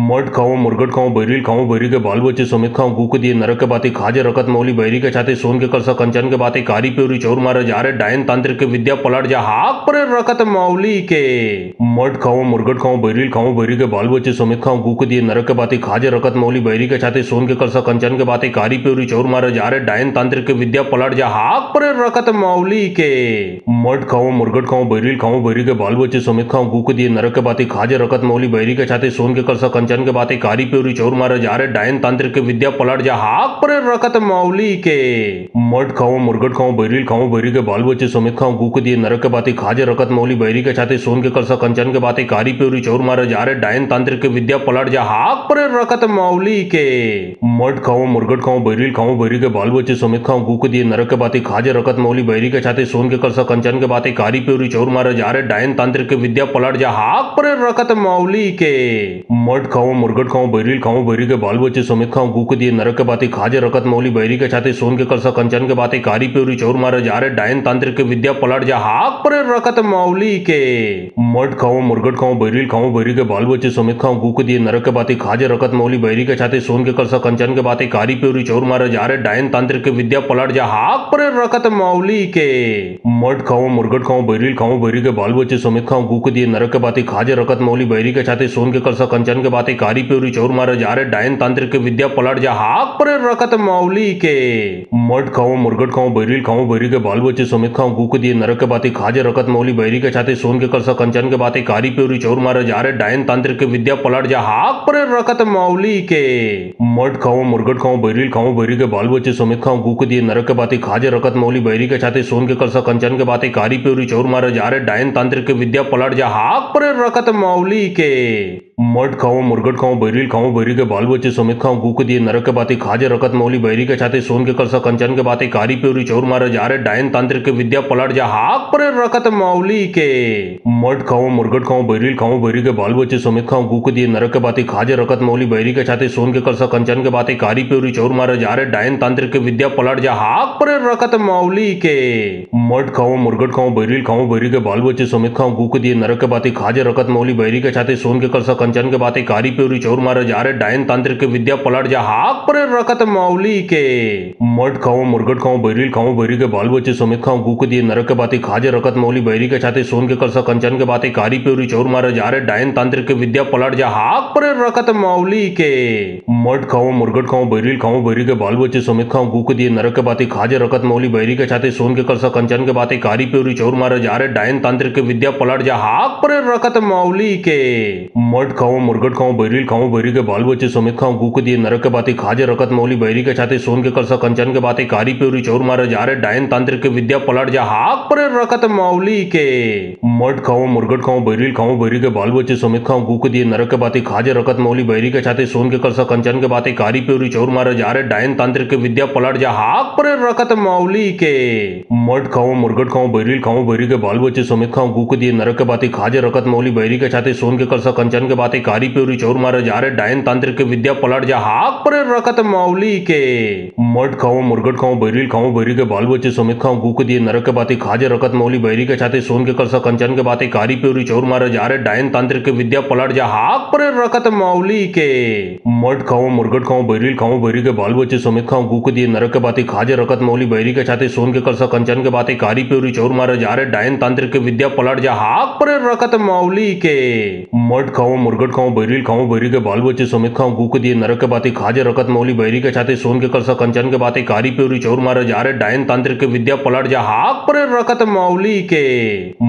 मट खाओ मुर्गट खाओ बैरिल खाओ बैरी के बाल बच्चे समेत खाओ गूक दिए नरक के बाते खाजे रखत मौली बैरी के छाते सोन के करसा कंचन के बाते कारी प्योरी चोर मारे जा रे डायन तांत्रिक के विद्या पलट जा हाक पर रखत मौली के मट खाओ खाओ मुर्गट खाओ बैरिल खाओ बैरी के बाल बच्चे समेत खाओ गूक दिए नरक के बाती खाजे रकत मौली बैरी के छाते सोन के करसा कंचन के बाते कारी प्योरी चौर मारे जा रहे डायन तांत्रिक के विद्या पलट जा हाक पर रकत मौली के मट खाओ मुर्गट खाओ बैरिल खाओ बैरी के बाल बच्चे समेत खाओ गूक दिए नरक के बाती खाजे रकत मौली बैरी के छाते सोन के करसा कंचन के बाते कारी प्योरी चौर मारे जा रहे डायन तांत्रिक के विद्या पलट जा हाक पर रकत मौली के मट खाओ मुर्गट खाओ बैरिल खाओ बैरी के बाल बच्चे समेत खाओ गूक दिए नरक के बाते खाजे रकत मौली बैरी के छाते सोन के करसा कंचन के बाते कारी प्योरी चौर मारे जा रहे डायन तांत्रिक के विद्या पलट जा हाक पर रकत मौली के मट खाओ मुर्गट खाओ बैरिल खाओ बैरी के बाल बच्चे समेत खाओ गूक दिए नरक के बाते खाजे रकत मौली बैरी के छाते सोन के करसा कंचन के बाते कारी प्योरी चौर मारे जा रहे डायन तांत्रिक के विद्या पलट जा हाक पर रकत मौली के मट खाओ मुर्गट खाओ बैरिल खाओ बैरी के बाल बच्चे समेत खाओ गूक दिए नरक के बाते खाजे रकत मौली बैरी के छाते सोन के करसा कंचन के बाते कारी प्योरी चौर मारे जा रहे डायन तांत्रिक के विद्या पलट जा हाक पर रकत मौली के मट खाओ मुर्गट खाओ बैरिल खाओ बैरी के बाल बच्चे समेत खाओ गूक दिए नरक के बाते खाजे रकत मौली बैरी के छाते सोन के करसा कंचन के बाते कारी प्योरी चौर मारे जा रहे डायन तांत्रिक के विद्या पलट जा हाक पर रकत मौली के मट खाओ मुर्गट खाओ बैरिल खाओ बैरी के बाल बच्चे समेत खाओ गूक दिए नरक के बाते खाजे रकत मौली बैरी के छाते सोन के करसा कंचन के बाते कारी प्योरी चौर मारे जा रहे डायन तांत्रिक के विद्या पलट जा हाक पर रकत मौली के मट खाओ मुर्गट खाओ बैरिल खाओ बैरी के बाल बच्चे समेत खाओ गूक दिए नरक के बाते खाजे रकत मौली बैरी के छाते सोन के करसा कंचन के बाते कारी प्योरी चौर मारे जा रहे डायन तांत्रिक के विद्या पलट जा हाक पर रकत मौली के मट खाओ मुर्गट खाओ बैरिल खाओ बैरी के बाल बच्चे समेत खाओ गूक दिए नरक के बाते खाजे रकत मौली बैरी के छाते सोन के करसा कंचन के बाते कारी प्योरी चौर मारे जा रहे डायन तांत्रिक के विद्या पलट जा हाक पर रकत मौली के मट खाओ मुर्गट खाओ बैरिल खाओ बैरी के बाल बच्चे समेत खाओ गूक दिए नरक के बाते खाजे रकत मौली बैरी के छाते सोन के करसा कंचन के बाते कारी प्योरी चौर मारे जा रहे डायन तांत्रिक के विद्या पलट जा हाक पर रकत मौली के मट खाओ मुर्गट खाओ बैरिल खाओ बैरी के बाल बच्चे समेत खाओ गूक दिए नरक के बाते खाजे रकत मौली बैरी के छाते सोन के करसा कंचन के बाते कारी प्योरी चौर मारे जा रहे डायन तांत्रिक के विद्या पलट जा हाक पर रकत मौली के मट खाओ मुर्गट खाओ बैरिल खाओ बैरी के बाल बच्चे समेत खाओ गूक दिए नरक के बाते खाजे रकत मौली बैरी के छाते सोन के करसा कंचन के बाते कारी प्योरी चौर मारे जा रहे डायन तांत्रिक के विद्या पलट जा हाक पर रकत मौली के मट खाओ मुर्गट खाओ बैरिल खाओ बैरी के बाल बच्चे समेत खाओ गूक दिए नरक के बाते खाजे रकत मौली बैरी के छाते सोन के करसा कंचन के बाते कारी प्योरी चौर मारे जा रहे डायन तांत्रिक के विद्या पलट जा हाक पर रकत मौली के मट खाओ मुर्गट खाओ बैरिल खाओ बैरी के बाल बच्चे समेत खाओ गूक दिए नरक के बाते खाजे रकत मौली बैरी के छाते सोन के करसा कंचन के बाते कारी प्योरी चौर मारे जा रहे डायन तांत्रिक के विद्या पलट जा हाक पर रकत मौली के मट खाओ मुर्गट खाओ बैरिल खाओ बैरी के बाल बच्चे समेत खाओ गूक दिए नरक के बाते खाजे रकत मौली बैरी के छाते सोन के करसा कंचन के बाते कारी प्योरी चौर मारे जा रहे डायन तांत्रिक के विद्या पलट जा हाक पर रकत मौली के मट खाओ मुर्गट खाओ बैरिल खाओ बैरी के बाल बच्चे समेत खाओ गूक दिए नरक के बाते खाजे रकत मौली बैरी के छाते सोन के करसा कंचन के बाते कारी प्योरी चौर मारे जा रहे डायन तांत्रिक के विद्या पलट जा हाक पर रकत मौली के मट खाओ मुर्गट खाओ बैरिल खाओ बैरी के बाल बच्चे समेत खाओ गूक दिए नरक के बाते खाजे रकत मौली बैरी के छाते सोन के करसा कंचन के बाते कारी प्योरी चौर मारे जा रहे डायन तांत्रिक के विद्या पलट जा हाक पर रकत मौली के मट खाओ मुर्गट खाओ बैरिल खाओ बैरी के बाल बच्चे समेत खाओ गूक दिए नरक के बाते खाजे रकत मौली बैरी के छाते सोन के करसा कंचन के बाते कारी प्योरी चौर मारे जा रहे डायन तांत्रिक के विद्या पलट जा हाक पर रकत मौली के मट खाओ मुर्गट खाओ बैरिल खाओ बैरी के बाल बच्चे समेत खाओ गूक दिए नरक के बाते खाजे रकत मौली बैरी के छाते सोन के करसा कंचन के बाते कारी प्योरी चौर मारे जा रहे डायन तांत्रिक के विद्या पलट जा हाक पर रकत मौली के मट खाओ मुर्गट खाओ बैरिल खाओ बैरी के बाल बच्चे समेत खाओ गूक दिए नरक के बाते खाजे रकत मौली बैरी के छाते सोन के करसा कंचन के बाते कारी प्योरी चौर मारे जा रहे डायन तांत्रिक के विद्या पलट जा हाक पर रकत मौली के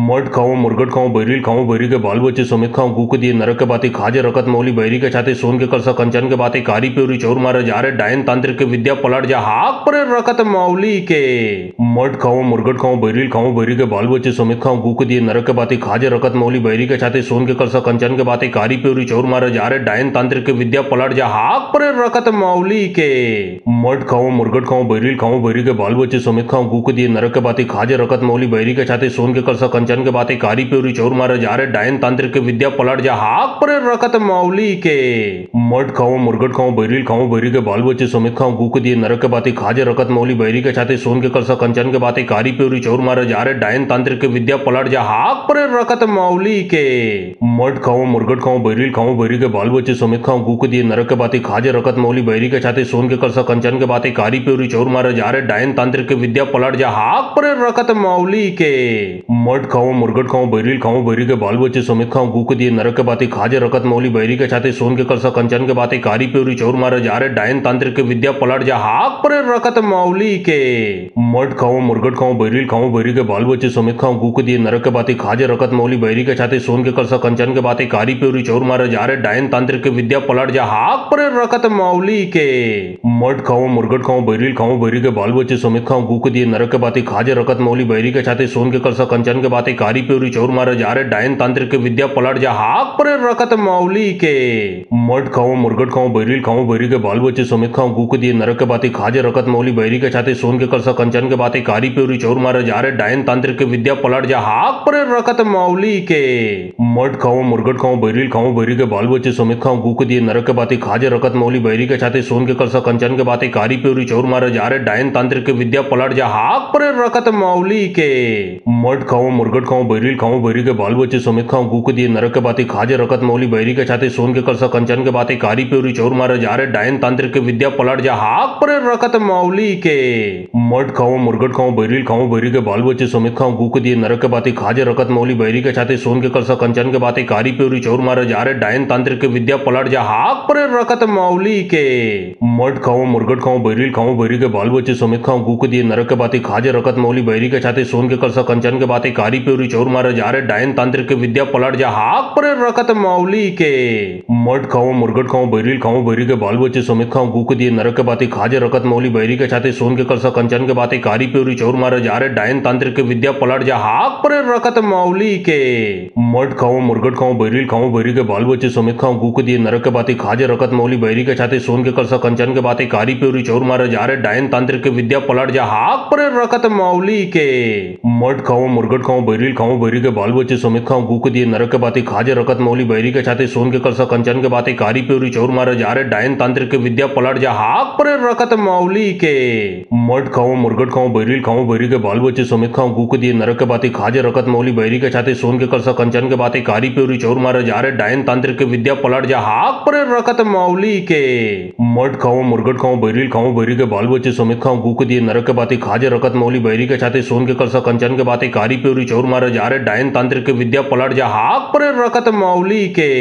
मट खाओ मुर्गट खाओ बैरिल खाओ बैरी के बाल बच्चे समेत खाओ गूक दिए नरक के बाते खाजे रकत मौली बैरी के छाते सोन के करसा कंचन के बाते कारी प्योरी चौर मारे जा रहे डायन तांत्रिक के विद्या पलट जा हाक पर रकत मौली के मट खाओ मुर्गट खाओ बैरिल खाओ बैरी के बाल बच्चे समेत खाओ गूक दिए नरक के बाते खाजे रकत मौली बैरी के छाते सोन के करसा कंचन के बाते कारी प्योरी चौर मारे जा रहे डायन तांत्रिक के विद्या पलट जा हाक पर रकत मौली के मट खाओ मुर्गट खाओ बैरिल खाओ बैरी के बाल बच्चे समेत खाओ गूक दिए नरक के बाते खाजे रकत मौली बैरी के छाते सोन के करसा कंचन के बाते कारी प्योरी चौर मारे जा रहे डायन तांत्रिक के विद्या पलट जा हाक पर रकत मौली के मठ खाओ मुर्गट खाओ बैरिल खाओ बैरी के बाल बच्चे समेत खाओ गु के दिए नरक के बातें खाजे रकत मौली बैरी के छाते सोन के करसा कंचन के बातें कारी प्योरी चोर मारे जा रहे डायन तांत्रिक के विद्या पलट जा हाक पर रकत मौली के मठ खाओ मुर्गट खाओ बैरिल खाओ बैरी के बाल बच्चे समेत खाओ गु के दिए नरक के बातें खाजे रकत मौली बैरी के छाते सोन के करसा कंचन के बातें कारी प्योरी चोर मारे जा रहे डायन तांत्रिक के विद्या पलट जा हाक पर रकत मौली के मठ खाओ मुर्गट खाओ बैरिल खाओ बैरी के बाल बच्चे समेत खाओ गु के दिए नरक के बातें खाजे रकत मौली बैरी के छाते सोन के करसा कंचन के बातें कारी प्योरी चोर मारे जा रहे डायन तांत्रिक के विद्या पलट जा हाक पर रकत मौली के मठ खाओ मुर्गट खाओ बैरिल खाओ बैरी के बाल बच्चे समेत खाओ गु के दिए नरक के बातें खाजे रकत मौली बैरी के छाते सोन के करसा कंचन के बातें कारी प्योरी चोर मारे जा रहे डायन तांत्रिक के विद्या पलट जा हाक पर रकत मौली के मठ खाओ मुर्गट खाओ बैरिल खाओ बैरी के बाल बच्चे समेत खाओ गु के दिए नरक के बातें खाजे रकत मौली बैरी के छाते सोन के करसा कंचन के बातें कारी प्योरी चोर मारे जा रहे डायन तांत्रिक के विद्या पलट जा हाक पर रकत मौली के मठ खाओ मुर्गट खाओ बैरिल खाओ बैरी के बाल बच्चे समेत खाओ गु के दिए नरक के बातें खाजे रकत मौली बैरी के छाते सोन के करसा कंचन के बातें कारी प्योरी चोर मारे जा रहे डायन तांत्रिक के विद्या पलट जा हाक पर रकत मौली के मठ खाओ मुर्गट खाओ बैरिल खाओ बैरी के बाल बच्चे समेत खाओ गु के दिए नरक के बातें खाजे रकत मौली बैरी के छाते सोन के करसा कंचन के बातें कारी प्योरी चोर मारे जा रहे डायन तांत्रिक के विद्या पलट जा हाक पर रकत मौली के मठ खाओ मुर्गट खाओ बैरिल खाओ बैरी के बाल बच्चे समेत खाओ गु के दिए नरक के बातें खाजे रकत मौली बैरी के छाते सोन के करसा कंचन के बातें कारी प्योरी चोर मारे जा रहे डायन तांत्रिक के विद्या पलट जा हाक पर रकत मौली के मठ खाओ मुर्गट खाओ बैरिल खाओ बैरी के बाल बच्चे समेत खाओ गु के दिए नरक के बातें खाजे रकत मौली बैरी के छाते सोन के करसा कंचन के बातें कारी प्योरी चोर मारे जा रहे डायन तांत्रिक के विद्या पलट जा हाक पर रकत मौली के मठ खाओ मुर्गट खाओ बैरिल खाओ बैरी के बाल बच्चे समेत खाओ गु के दिए नरक के बातें खाजे रकत मौली बैरी के छाते सोन के करसा कंचन के बातें कारी प्योरी चोर मारे जा रहे डायन तांत्रिक के विद्या पलट जा हाक पर रकत मौली के मठ खाओ मुर्गट खाओ बैरिल खाओ बैरी के बाल बच्चे समेत खाओ गु के दिए नरक के बातें खाजे रकत मौली बैरी के छाते सोन के करसा कंचन के बातें कारी प्योरी चोर मारे जा रहे डायन तांत्रिक के विद्या पलट जा हाक पर रकत मौली के मठ खाओ मुर्गट खाओ बैरिल खाओ बैरी के बाल बच्चे समेत खाओ गु के दिए नरक के बातें खाजे रकत मौली बैरी के छाते सोन के करसा कंचन के बातें कारी प्योरी चोर मारे जा रहे डायन तांत्रिक के विद्या पलट जा हाक पर रकत मौली के मठ खाओ मुर्गट खाओ बैरिल खाओ बैरी के बाल बच्चे समेत खाओ गु के दिए नरक के बातें खाजे रकत मौली बैरी के छाते सोन के करसा कंचन के बातें कारी प्योरी चोर मारे जा रहे डायन तांत्रिक के विद्या पलट जा हाक पर रकत मौली के मठ खाओ मुर्गट खाओ बैरिल खाओ बैरी के बाल बच्चे समेत खाओ गु के दिए नरक के बातें खाजे रकत मौली बैरी के छाते सोन के करसा कंचन के बातें कारी प्योरी चोर मारे जा रहे डायन तांत्रिक के विद्या पलट जा हाक पर रकत मौली के मठ खाओ मुर्गट खाओ बैरिल खाओ बैरी के बाल बच्चे समेत खाओ गु के दिए नरक के बातें खाजे रकत मौली बैरी के छाते सोन के करसा कंचन के बातें कारी प्योरी चोर मारे जा रहे डायन तांत्रिक के विद्या पलट जा हाक पर रकत मौली के मठ खाओ मुर्गट खाओ बैरिल खाओ बैरी के बाल बच्चे समेत खाओ गु के दिए नरक के बातें खाजे रकत मौली बैरी के छाते सोन के करसा कंचन के बातें कारी प्योरी चोर मारे जा रहे डायन तांत्रिक के विद्या पलट जा हाक पर रकत मौली के मठ खाओ मुर्गट खाओ बैरिल खाओ बैरी के बाल बच्चे समेत खाओ गु के दिए नरक के बातें खाजे रकत मौली बैरी के छाते सोन के करसा कंचन के बातें कारी प्योरी चोर मारे जा रहे डायन तांत्रिक के विद्या पलट जा हाक पर रकत मौली के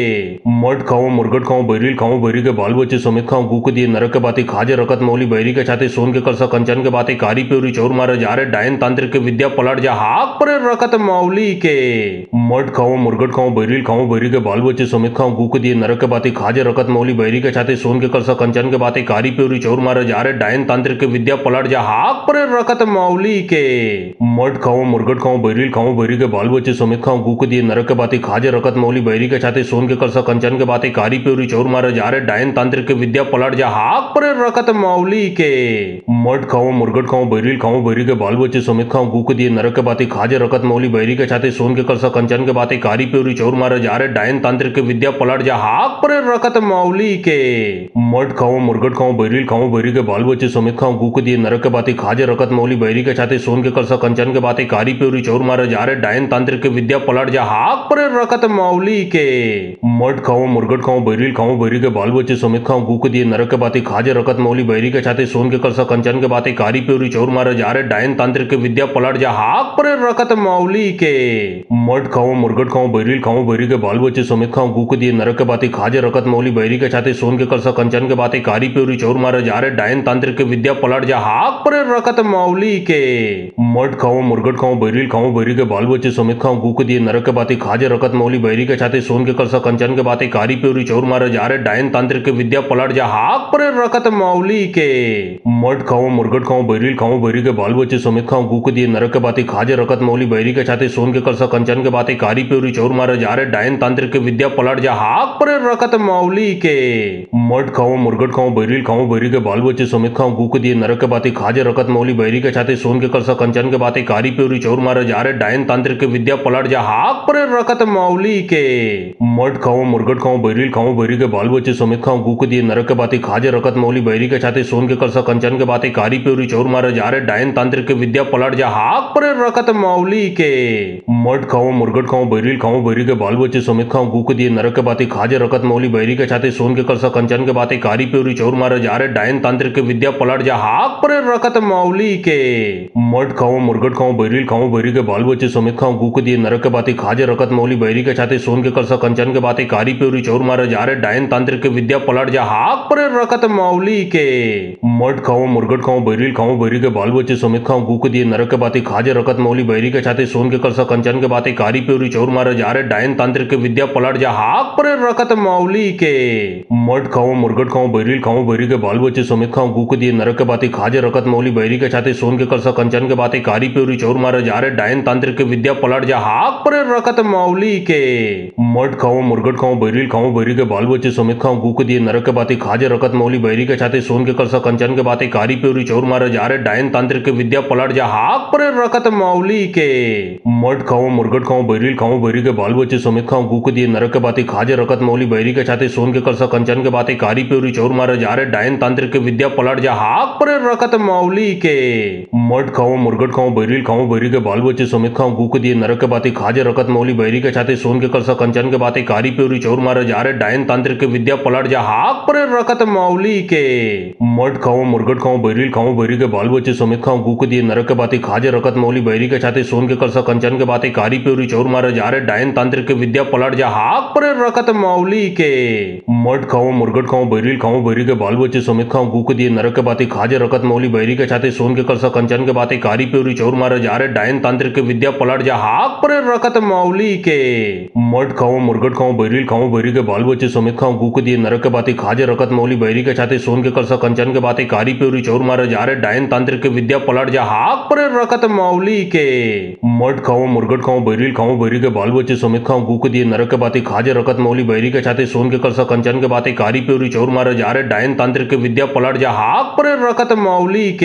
मठ खाओ मुर्गट खाओ बैरिल खाओ बैरी के बाल बच्चे समेत खाओ गु के दिए नरक के बातें खाजे रकत मौली बैरी के छाते सोन के करसा कंचन के बातें कारी प्योरी चोर मारे जा रहे डायन तांत्रिक के विद्या पलट जा हाक पर रकत मौली के मठ खाओ मुर्गट खाओ बैरिल खाओ बैरी के बाल बच्चे समेत खाओ गु के दिए नरक के बातें खाजे रकत मौली बैरी के छाते सोन के करसा कंचन के बातें कारी प्योरी चोर मारे जा रहे डायन तांत्रिक के विद्या पलट जा हाक पर रकत मौली के मठ खाओ मुर्गट खाओ बैरिल खाओ बैरी के बाल बच्चे समेत खाओ गु के दिए नरक के बातें खाजे रकत मौली बैरी के छाते सोन के करसा कंचन के बातें कारी प्योरी चोर मारे जा रहे डायन तांत्रिक के विद्या पलट जा हाक पर रकत मौली के मठ खाओ मुर्गट खाओ बैरिल खाओ बैरी के बाल बच्चे समेत खाओ गु के दिए नरक के बातें खाजे रकत मौली बैरी के छाते सोन के करसा कंचन के बातें कारी प्योरी चोर मारे जा रहे डायन तांत्रिक के विद्या पलट जा हाक पर रकत मौली के मठ खाओ मुर्गट खाओ बैरिल खाओ बैरी के बाल बच्चे समेत खाओ गु के दिए नरक के बातें खाजे रकत मौली बैरी के छाते सोन के करसा कंचन के बातें कारी प्योरी चोर मारे जा रहे डायन तांत्रिक के विद्या पलट जा हाक पर रकत मौली के मठ खाओ मुर्गट खाओ बैरिल खाओ बैरी के बाल बच्चे समेत खाओ गु के दिए नरक के बातें खाजे रकत मौली बैरी के छाते सोन के करसा कंचन के बातें कारी प्योरी चोर मारे जा रहे डायन तांत्रिक के विद्या पलट जा हाक पर रकत मौली के मठ खाओ मुर्गट खाओ बैरिल खाओ बैरी के बाल बच्चे समेत खाओ गु के दिए नरक के बातें खाजे रकत मौली बैरी के छाते सोन के करसा कंचन के बातें कारी प्योरी चोर मारे जा रहे डायन तांत्रिक के विद्या पलट जा हाक पर रकत मौली के मठ खाओ मुर्गट खाओ बैरिल खाओ बैरी के बाल बच्चे समेत खाओ गु के दिए नरक के बातें खाजे रकत मौली बैरी के छाते सोन के करसा कंचन के बातें कारी प्योरी चोर मारे जा रहे डायन तांत्रिक के विद्या पलट जा हाक पर रकत मौली के मठ खाओ मुर्गट खाओ बैरिल खाओ बैरी के बाल बच्चे समेत खाओ गु के दिए नरक के बातें खाजे रकत मौली बैरी के छाते सोन के करसा कंचन के बातें कारी प्योरी चोर मारे जा रहे डायन तांत्रिक के विद्या पलट जा हाक पर रकत मौली के मठ खाओ मुर्गट खाओ बैरिल खाओ बैरी के बाल बच्चे समेत खाओ गु के दिए नरक के बातें खाजे रकत मौली बैरी के छाते सोन के करसा कंचन के बातें कारी प्योरी चोर मारे जा रहे डायन तांत्रिक के विद्या पलट जा हाक पर रकत मौली के मठ खाओ मुर्गट खाओ बैरिल खाओ बैरी के बाल बच्चे समेत खाओ गु के दिए नरक के बातें खाजे रकत मौली बैरी के छाते सोन के करसा कंचन कंचन के बातें कारी प्योरी चोर मारे जा रे डायन तांत्रिक के विद्या पलट जा हाक पर रखत मौली के मट खाओ मुर्गट खाओ बैरिल खाओ बैरी के बाल बच्चे समेत खाओ गूक दिए नरक के बातें खाजे रखत मौली बैरी के छाते सोन के करसा कंचन के बातें कारी प्योरी चोर मारे जा रे डायन तांत्रिक के विद्या पलट जा हाक पर रखत मौली के मट खाओ मुर्गट खाओ बैरिल खाओ बैरी के बाल बच्चे समेत खाओ गूक दिए नरक के बातें खाजे रखत मौली बैरी के छाते सोन के करसा कंचन के बातें कारी प्योरी चोर मारे जा रे डायन तांत्रिक के विद्या पलट जा हाक पर रखत मौली के मट खाओ मुर्गट खाओ बैरिल खाओ बैरी के बाल बच्चे समेत खाओ गूक दिए नरक के बातें खाजे रखत मौली बैरी के छाते सोन के करसा कंचन के बातें कारी प्योरी चोर मारे जा रे डायन तांत्रिक के विद्या पलट जा हाक पर रखत मौली के मट खाओ मुर्गट खाओ बैरिल खाओ बैरी के बाल बच्चे समेत खाओ गूक दिए नरक के बातें खाजे रखत मौली बैरी के छाते सोन के करसा कंचन के बातें कारी प्योरी चोर मारे जा रे डायन तांत्रिक के विद्या पलट जा हाक पर रखत मौली के मट खाओ मुर्गट खाओ बैरिल खाओ बैरी के बाल बच्चे समेत खाओ गूक दिए नरक के बातें खाजे रखत मौली बैरी के छाते सोन के करसा कंचन के बातें कारी प्योरी चोर मारे जा रे डायन तांत्रिक के विद्या पलट जा हाक पर रखत मौली के मट खाओ मुर्गट खाओ बैरिल खाओ बैरी के बाल बच्चे समेत खाओ गूक दिए नरक के बातें खाजे रखत मौली बैरी के छाते सोन के करसा कंचन के बातें कारी प्योरी चोर मारे जा रे डायन तांत्रिक के विद्या पलट जा हाक पर रखत मौली के मट खाओ मुर्गट खाओ बैरिल खाओ बैरी के बाल बच्चे समेत खाओ गूक दिए नरक के बातें खाजे रखत मौली बैरी के छाते सोन के करसा कंचन के बातें कारी प्योरी चोर मारे जा रे डायन तांत्रिक के विद्या पलट जा हाक पर रखत मौली के मट खाओ मुर्गट खाओ बैरिल खाओ बैरी के बाल बच्चे समेत खाओ गूक दिए नरक के बातें खाजे रखत मौली बैरी के छाते सोन के करसा कंचन के बातें कारी प्योरी चोर मारे जा रे डायन तांत्रिक के विद्या पलट जा हाक पर रखत मौली के मट खाओ मुर्गट खाओ बैरिल खाओ बैरी के बाल बच्चे समेत खाओ गूक दिए नरक के बातें खाजे रखत मौली बैरी के छाते सोन के करसा कंचन के बातें कारी प्योरी चोर मारे जा रे डायन तांत्रिक के विद्या पलट जा हाक पर रखत मौली के मट खाओ मुर्गट खाओ बैरिल खाओ बैरी के बाल बच्चे समेत खाओ गूक दिए नरक के बातें खाजे रखत मौली बैरी के छाते सोन के करसा कंचन के बातें कारी प्योरी चोर मारे जा रे डायन तांत्रिक के विद्या पलट जा हाक पर रखत मौली के मट खाओ मुर्गट खाओ बैरिल खाओ बैरी के बाल बच्चे समेत खाओ गूक दिए नरक के बातें खाजे रखत मौली बैरी के छाते सोन के करसा कंचन के बातें कारी प्योरी चोर मारे जा रे डायन तांत्रिक के विद्या पलट जा हाक पर रखत मौली के मट खाओ मुर्गट खाओ बैरिल खाओ बैरी के बाल बच्चे समेत खाओ गूक दिए नरक के बातें खाजे रखत मौली बैरी के छाते सोन के करसा कंचन के बातें कारी प्योरी चोर मारे जा रे डायन तांत्रिक के विद्या पलट जा हाक पर रखत मौली के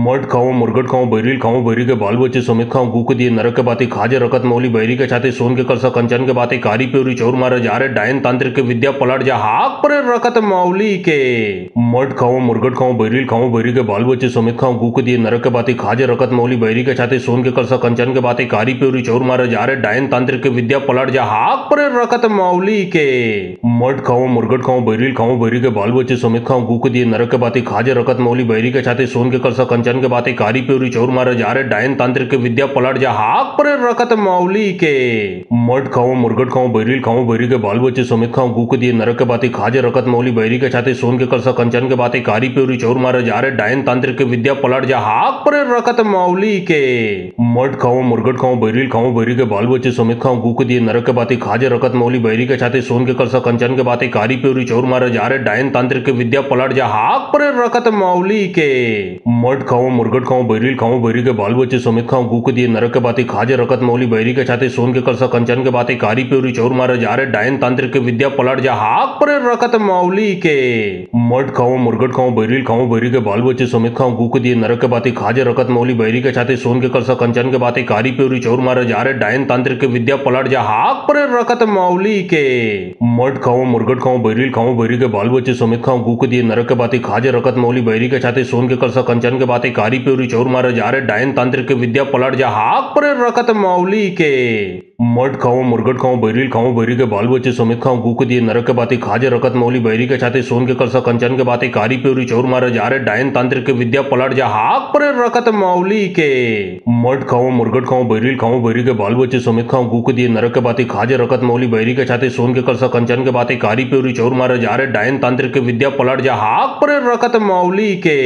मट खाओ मुर्गट खाओ बैरिल खाओ बैरी के बाल बच्चे समेत खाओ गूक दिए नरक के बातें खाजे रखत मौली बैरी के छाते सोन के करसा कंचन के बातें कारी प्योरी चोर मारे जा रे डायन तांत्रिक के विद्या पलट जा हाक पर रखत मौली के मट खाओ मुर्गट खाओ बैरिल खाओ बैरी के बाल बच्चे समेत खाओ गूक दिए नरक के बातें खाजे रखत मौली बैरी के छाते सोन के करसा कंचन के बातें कारी प्योरी चोर मारे जा रे डायन तांत्रिक के विद्या पलट जा हाक पर रखत मौली के मट खाओ मुर्गट खाओ बैरिल खाओ बैरी के बाल बच्चे समेत खाओ गूक दिए नरक के बातें खाजे रखत मौली बैरी के छाते सोन के करसा कंचन के बातें कारी प्योरी चोर मारे जा रे डायन तांत्रिक के विद्या पलट जा हाक पर रखत मौली के मट खाओ मुर्गट खाओ बैरिल खाओ बैरी के बाल बच्चे समेत खाओ गूक दिए नरक के बातें खाजे रखत मौली बैरी के छाते सोन के करसा कंचन के बातें कारी प्योरी चोर मारे जा रे डायन तांत्रिक के विद्या पलट जा हाक पर रखत मौली के मट खाओ मुर्गट खाओ बैरिल खाओ बैरी के बाल बच्चे समेत खाओ गूक दिए नरक के बातें खाजे रखत मौली बैरी के छाते सोन के करसा कंचन के बातें कारी प्योरी चोर मारे जा रे डायन तांत्रिक के विद्या पलट जा हाक पर रखत मौली के मट खाओ मुर्गट खाओ बैरिल खाओ बैरी के बाल बच्चे समेत खाओ गूक दिए नरक के बातें खाजे रखत मौली बैरी के छाते सोन के करसा कंचन के बातें कारी प्योरी चोर मारे जा रे डायन तांत्रिक के विद्या पलट जा हाक पर रखत मौली के मट खाओ मुर्गट खाओ बैरिल खाओ बैरी के बाल बच्चे समेत खाओ गूक दिए नरक के बातें खाजे रखत मौली बैरी के छाते सोन के करसा कंचन के बातें कारी प्योरी चोर मारे जा रे डायन तांत्रिक के विद्या पलट जा हाक पर रखत मौली के मट खाओ मुर्गट खाओ बैरिल खाओ बैरी के बाल बच्चे समेत खाओ गूक दिए नरक के बातें खाजे रखत मौली बैरी के छाते सोन के करसा कंचन के बातें कारी प्योरी चोर मारे जा रे डायन तांत्रिक के विद्या पलट जा हाक पर रखत मौली के मट खाओ मुर्गट खाओ बैरिल खाओ बैरी के बाल बच्चे समेत खाओ गूक दिए नरक के बातें खाजे रखत मौली बैरी के छाते सोन के करसा कंचन के बातें कारी प्योरी चोर मारे जा रे डायन तांत्रिक के विद्या पलट जा हाक पर रखत मौली के मट खाओ मुर्गट खाओ बैरिल खाओ बैरी के बाल बच्चे समेत खाओ गूक दिए नरक के बातें खाजे रखत मौली बैरी के छाते सोन के करसा कंचन के बातें कारी प्योरी चोर मारे जा रे डायन तांत्रिक के विद्या पलट जा हाक पर रखत मौली के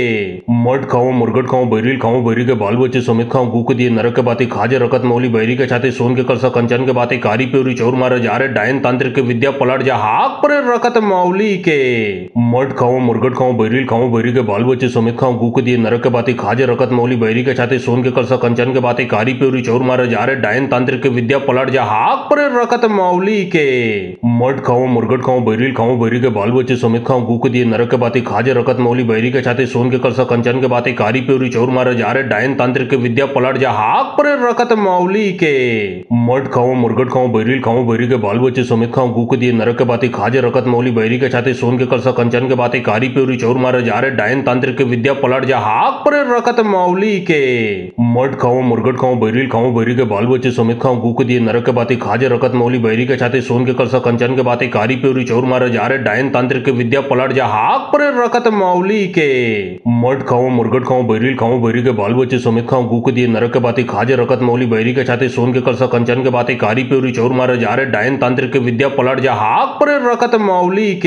मट खाओ मुर्गट खाओ बैरिल खाओ बैरी के बाल बच्चे समेत खाओ गूक दिए नरक के बातें खाजे रखत मौली बैरी के छाते सोन के करसा कंचन के बातें कारी प्योरी चोर मारे जा रे डायन तांत्रिक के विद्या पलट जा हाक पर रखत मौली के मट खाओ मुर्गट खाओ बैरिल खाओ बैरी के बाल बच्चे समेत खाओ गूक दिए नरक के बातें खाजे रखत मौली बैरी के छाते सोन के करसा कंचन के बातें कारी प्योरी चोर मारे जा रे डायन तांत्रिक के विद्या पलट जा हाक पर रखत मौली के मट खाओ मुर्गट खाओ बैरिल खाओ बैरी के बाल बच्चे समेत खाओ गूक दिए नरक के बाती खाजे रकत मौली बैरी के छाते सोन के करसा कंचन के बाते कारी प्योरी चोर मारे जा रे डायन तांत्रिक के विद्या पलट जा हाक पर रकत मौली के मट खाओ मुर्गट खाओ बैरिल खाओ बैरी के बाल बच्चे समेत खाओ गूक दिए नरक के बाती खाजे रकत मौली बैरी के छाते सोन के करसा कंचन के बाते कारी प्योरी चोर मारे जा रे डायन तांत्रिक के विद्या पलट जा हाक पर रकत मौली के मट खाओ मुर्गट खाओ बैरिल खाओ बैरी के बाल बच्चे समेत खाओ गूक दिए नरक के बाती खाजे रकत मौली बैरी के छाते सोन के करसा कंचन के बाते कारी प्योरी चोर मारे जा रे डायन तांत्रिक के विद्या पलट जा हाक पर रकत मौली के मट खाओ मुर्गट खाओ बैरिल खाओ बैरी के बाल बच्चे समेत खाओ गूक दिए नरक के बाते खाजे रकत मौली बैरी के छाते सोन के करसा कंचन के बाते कारी प्योरी चोर मारे जा रे डायन तांत्रिक के विद्या पलट जा हाक पर रकत मौली के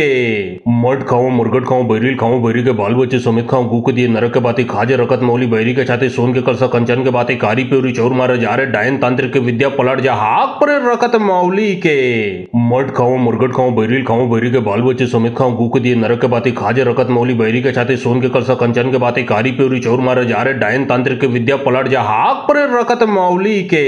मट खाओ मुर्गट खाओ बैरिल खाओ बैरी के बाल बच्चे समेत खाओ गूक दिए नरक के बाते खाजे रकत मौली बैरी के छाते सोन के करसा कंचन के बाते कारी प्योरी चोर मारे जा रे डायन तांत्रिक के विद्या पलट जा हाक पर रकत मौली के मट खाओ मुर्गट खाओ बैरिल खाओ बैरी के बाल बच्चे समेत खाओ गूक दिए नरक के बाते खाजे रकत मौली बैरी के छाते सोन के करसा कंचन के बाते कारी प्योरी चोर मारे जा रे डायन तांत्रिक के विद्या पलट जा हाक पर रकत मौली के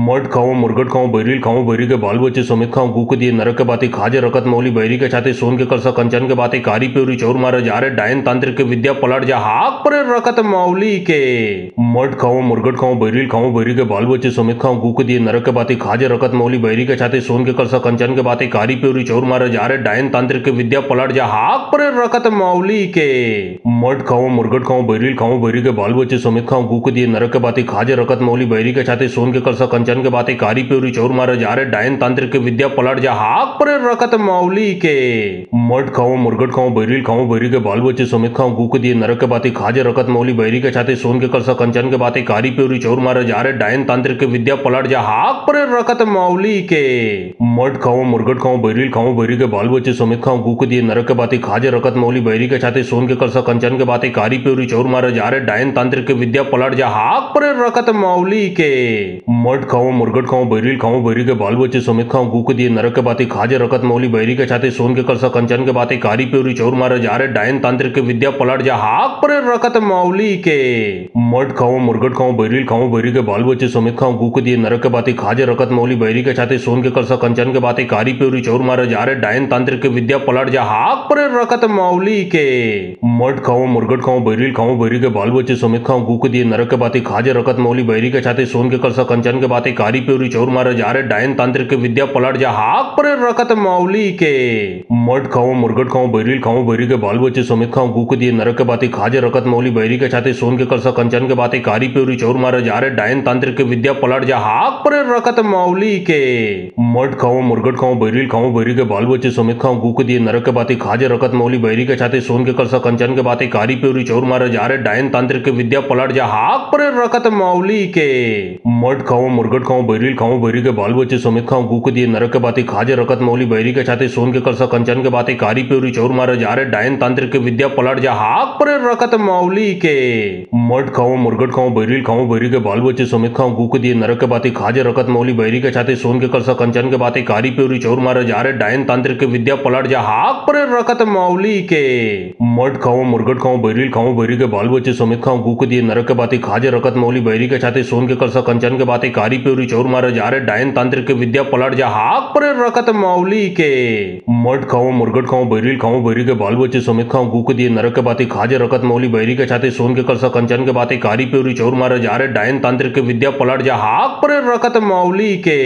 मट खाओ मुर्गट खाओ बैरिल खाओ बैरी के बाल बच्चे समेत खाओ गूक दिए नरक के बाते खाजे रकत मौली बैरी के छाते सोन के करसा कंचन के बाते कारी प्योरी चोर मारे जा रे डायन तांत्रिक के विद्या पलट जा हाक पर रकत मौली के मट खाओ मुर्गट खाओ बैरिल खाओ बैरी के बाल बच्चे समेत खाओ गूक दिए नरक के बाते खाजे रकत मौली बैरी के छाते सोन के करसा कंचन के बाते कारी प्योरी चोर मारे जा रे डायन तांत्रिक के विद्या पलट जा हाक पर रकत मौली के मट खाओ मुर्गट खाओ बैरिल खाओ बैरी के बाल बच्चे समेत खाओ गूक दिए नरक के बाते खाजे रकत मौली बैरी के छाते सोन के करसा कंचन के बाते कारी प्योरी चोर मारे जा रे डायन तांत्रिक के विद्या पलट जा हाक पर रकत मौली के मट खाओ मुर्गट खाओ बैरिल खाओ बैरी के बाल बच्चे समेत खाओ गूक दिए नरक के बाते खाजे रकत मौली बैरी के छाते सोन के करसा कंचन के बाते कारी प्योरी चोर मारे जा रे डायन तांत्रिक के विद्या पलट जा हाक पर रकत मौली के मट खाओ मुर्गट खाओ बैरिल खाओ बैरी के बाल बच्चे समेत खाओ गूक दिए नरक के बाते खाजे रकत मौली बैरी के छाते सोन के करसा कंचन के बाते कारी प्योरी चोर मारे जा रे डायन तांत्रिक के विद्या पलट जा हाक पर रकत मौली के मट खाओ मुर्गट खाओ बैरिल खाओ बैरी के बाल बच्चे समेत खाओ गूक दिए नरक के बाते खाजे रकत मौली बैरी के छाते सोन के करसा कंचन के बाते कारी प्योरी चोर मारे जा रे डायन तांत्रिक के विद्या पलट जा हाक पर रकत मौली के मट खाओ मुर्गट खाओ बैरिल खाओ बैरी के बाल बच्चे समेत खाओ गूक दिए नरक के बाते खाजे रकत मौली बैरी के छाते सोन के करसा कंचन के बाते कारी प्योरी चोर मारे जा रे डायन तांत्रिक के विद्या पलट जा हाक पर रकत मौली के मट खाओ मुर्गट खाओ बैरिल खाओ बैरी के बाल बच्चे समेत खाओ गूक दिए नरक के बाते खाजे रकत मौली बैरी के छाते सोन के करसा कंचन के बाते कारी प्योरी चोर मारे जा रे डायन तांत्रिक के विद्या पलट जा हाक पर रकत मौली के मट खाओ मुर्गट खाओ बैरिल खाओ बैरी के बाल बच्चे समेत खाओ गूक दिए नरक के बाते खाजे रकत मौली बैरी के छाते सोन के करसा कंचन के बाते कारी प्योरी चोर मारे जा रे डायन तांत्रिक के विद्या पलट जा हाक पर रकत मौली के मट खाओ मुर्गट खाओ बैरिल खाओ बैरी के बाल बच्चे समेत खाओ गूक दिए नरक के बाते खाजे रकत मौली बैरी के छाते सोन के करसा कंचन के बाते कारी प्योरी चोर मारे जा रे डायन तांत्रिक के विद्या पलट जा हाक पर रकत मौली के मट खाओ मुर्गट खाओ बैरिल खाओ बैरी के बाल बच्चे समेत खाओ गूक दिए नरक के बाते खाजे रकत मौली बैरी के छाते सोन के करसा कंचन के बाते कारी प्योरी चोर मारे जा रे डायन तांत्रिक के विद्या पलट जा हाक पर रकत मौली के मट खाओ मुर्गट खाओ बैरिल खाओ बैरी के बाल बच्चे समेत खाओ गूक दिए नरक के बाते खाजे रकत मौली बैरी के छाते सोन के करसा कंचन के बाते कारी प्योरी चोर मारे जा रे डायन तांत्रिक के विद्या पलट जा हाक पर रकत मौली के मट खाओ मुर्गट खाओ बैरिल खाओ बैरी के बाल बच्चे समेत खाओ गूक दिए नरक के बाते खाजे रकत मौली बैरी के छाते सोन के करसा कंचन के बाते कारी प्योरी चोर मारे जा रे डायन तांत्रिक के विद्या पलट जा हाक पर रकत मौली के मट खाओ मुर्गट खाओ बैरिल खाओ बैरी के बाल बच्चे समेत खाओ गूक दिए नरक के बाते खाजे रकत मौली बैरी के छाते सोन के करसा कंचन के बाते कारी प्योरी चोर मारे जा रे डायन तांत्रिक के विद्या पलट जा हाक पर रकत मौली के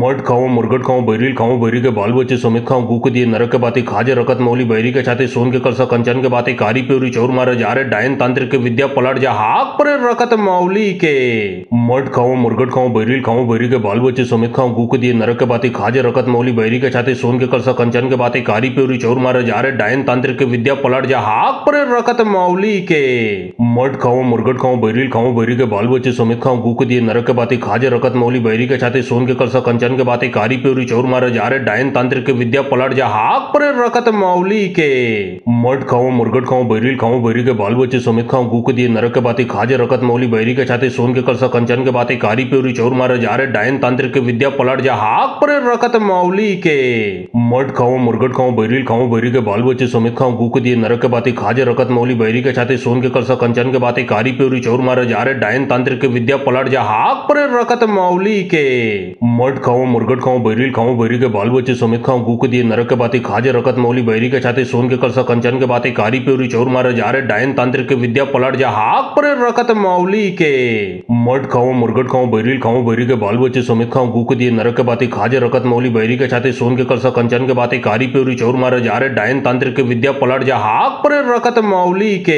मट खाओ मुर्गट खाओ बैरिल खाओ बैरी के बाल बच्चे समेत खाओ गूक दिए नरक के बाते खाजे रकत मौली बैरी के छाते सोन के करसा कंचन के बाते कारी प्योरी चोर मारे जा रे डायन तांत्रिक के विद्या पलट जा हाक पर रकत मौली के मट खाओ मुर्गट खाओ बैरिल खाओ बैरी के बाल बच्चे समेत खाओ गूक दिए नरक के बाते खाजे रकत मौली बैरी के छाते सोन के करसा कंचन के बाते कारी प्योरी चोर मारे जा रे डायन तांत्रिक के विद्या पलट जा हाक पर रकत मौली के मट खाओ मुर्गट खाओ बैरिल खाओ बैरी के बाल बच्चे समेत खाओ गूक दिए नरक के बाते खाजे रकत मौली बैरी के छाते सोन के करसा कंचन के बाते कारी प्योरी चोर मारे जा रे डायन तांत्रिक के विद्या पलट जा हाक पर रकत मौली के मठ खाओ मुर्गट खाओ बैरिल खाओ बैरी के बाल बच्चे समेत खाओ गू के दिए नरक के बाती खाजे रकत मौली बैरी के छाते सोन के करसा कंचन के बाती कारी प्योरी चोर मारे जा रहे डायन तांत्रिक के विद्या पलट जा हाक पर रकत मौली के मठ खाओ मुर्गट खाओ बैरिल खाओ बैरी के बाल बच्चे समेत खाओ गू के दिए नरक के बाती खाजे रकत मौली बैरी के छाते सोन के करसा कंचन के बाती कारी प्योरी चोर मारे जा रहे डायन तांत्रिक के विद्या पलट जा हाक पर रकत मौली के मठ खाओ मुर्गट खाओ बैरिल खाओ बैरी के बाल बच्चे समेत खाओ गू के दिए नरक के बाती खाजे रकत मौली बैरी के छाते सोन के करसा कंचन के बाती कारी प्योरी चोर मारे जा रहे डायन तांत्रिक के विद्या पलट जा हाक पर रकत मौली के मठ खाओ मुर्गट खाओ बैरिल खाओ बैरी के बाल बच्चे समेत खाओ गू के दिए नरक के बाती खाजे रकत मौली बैरी के छाते सोन के करसा कंचन के बाती कारी प्योरी चोर मारे जा रहे डायन तांत्रिक के विद्या पलट जा हाक पर रकत मौली के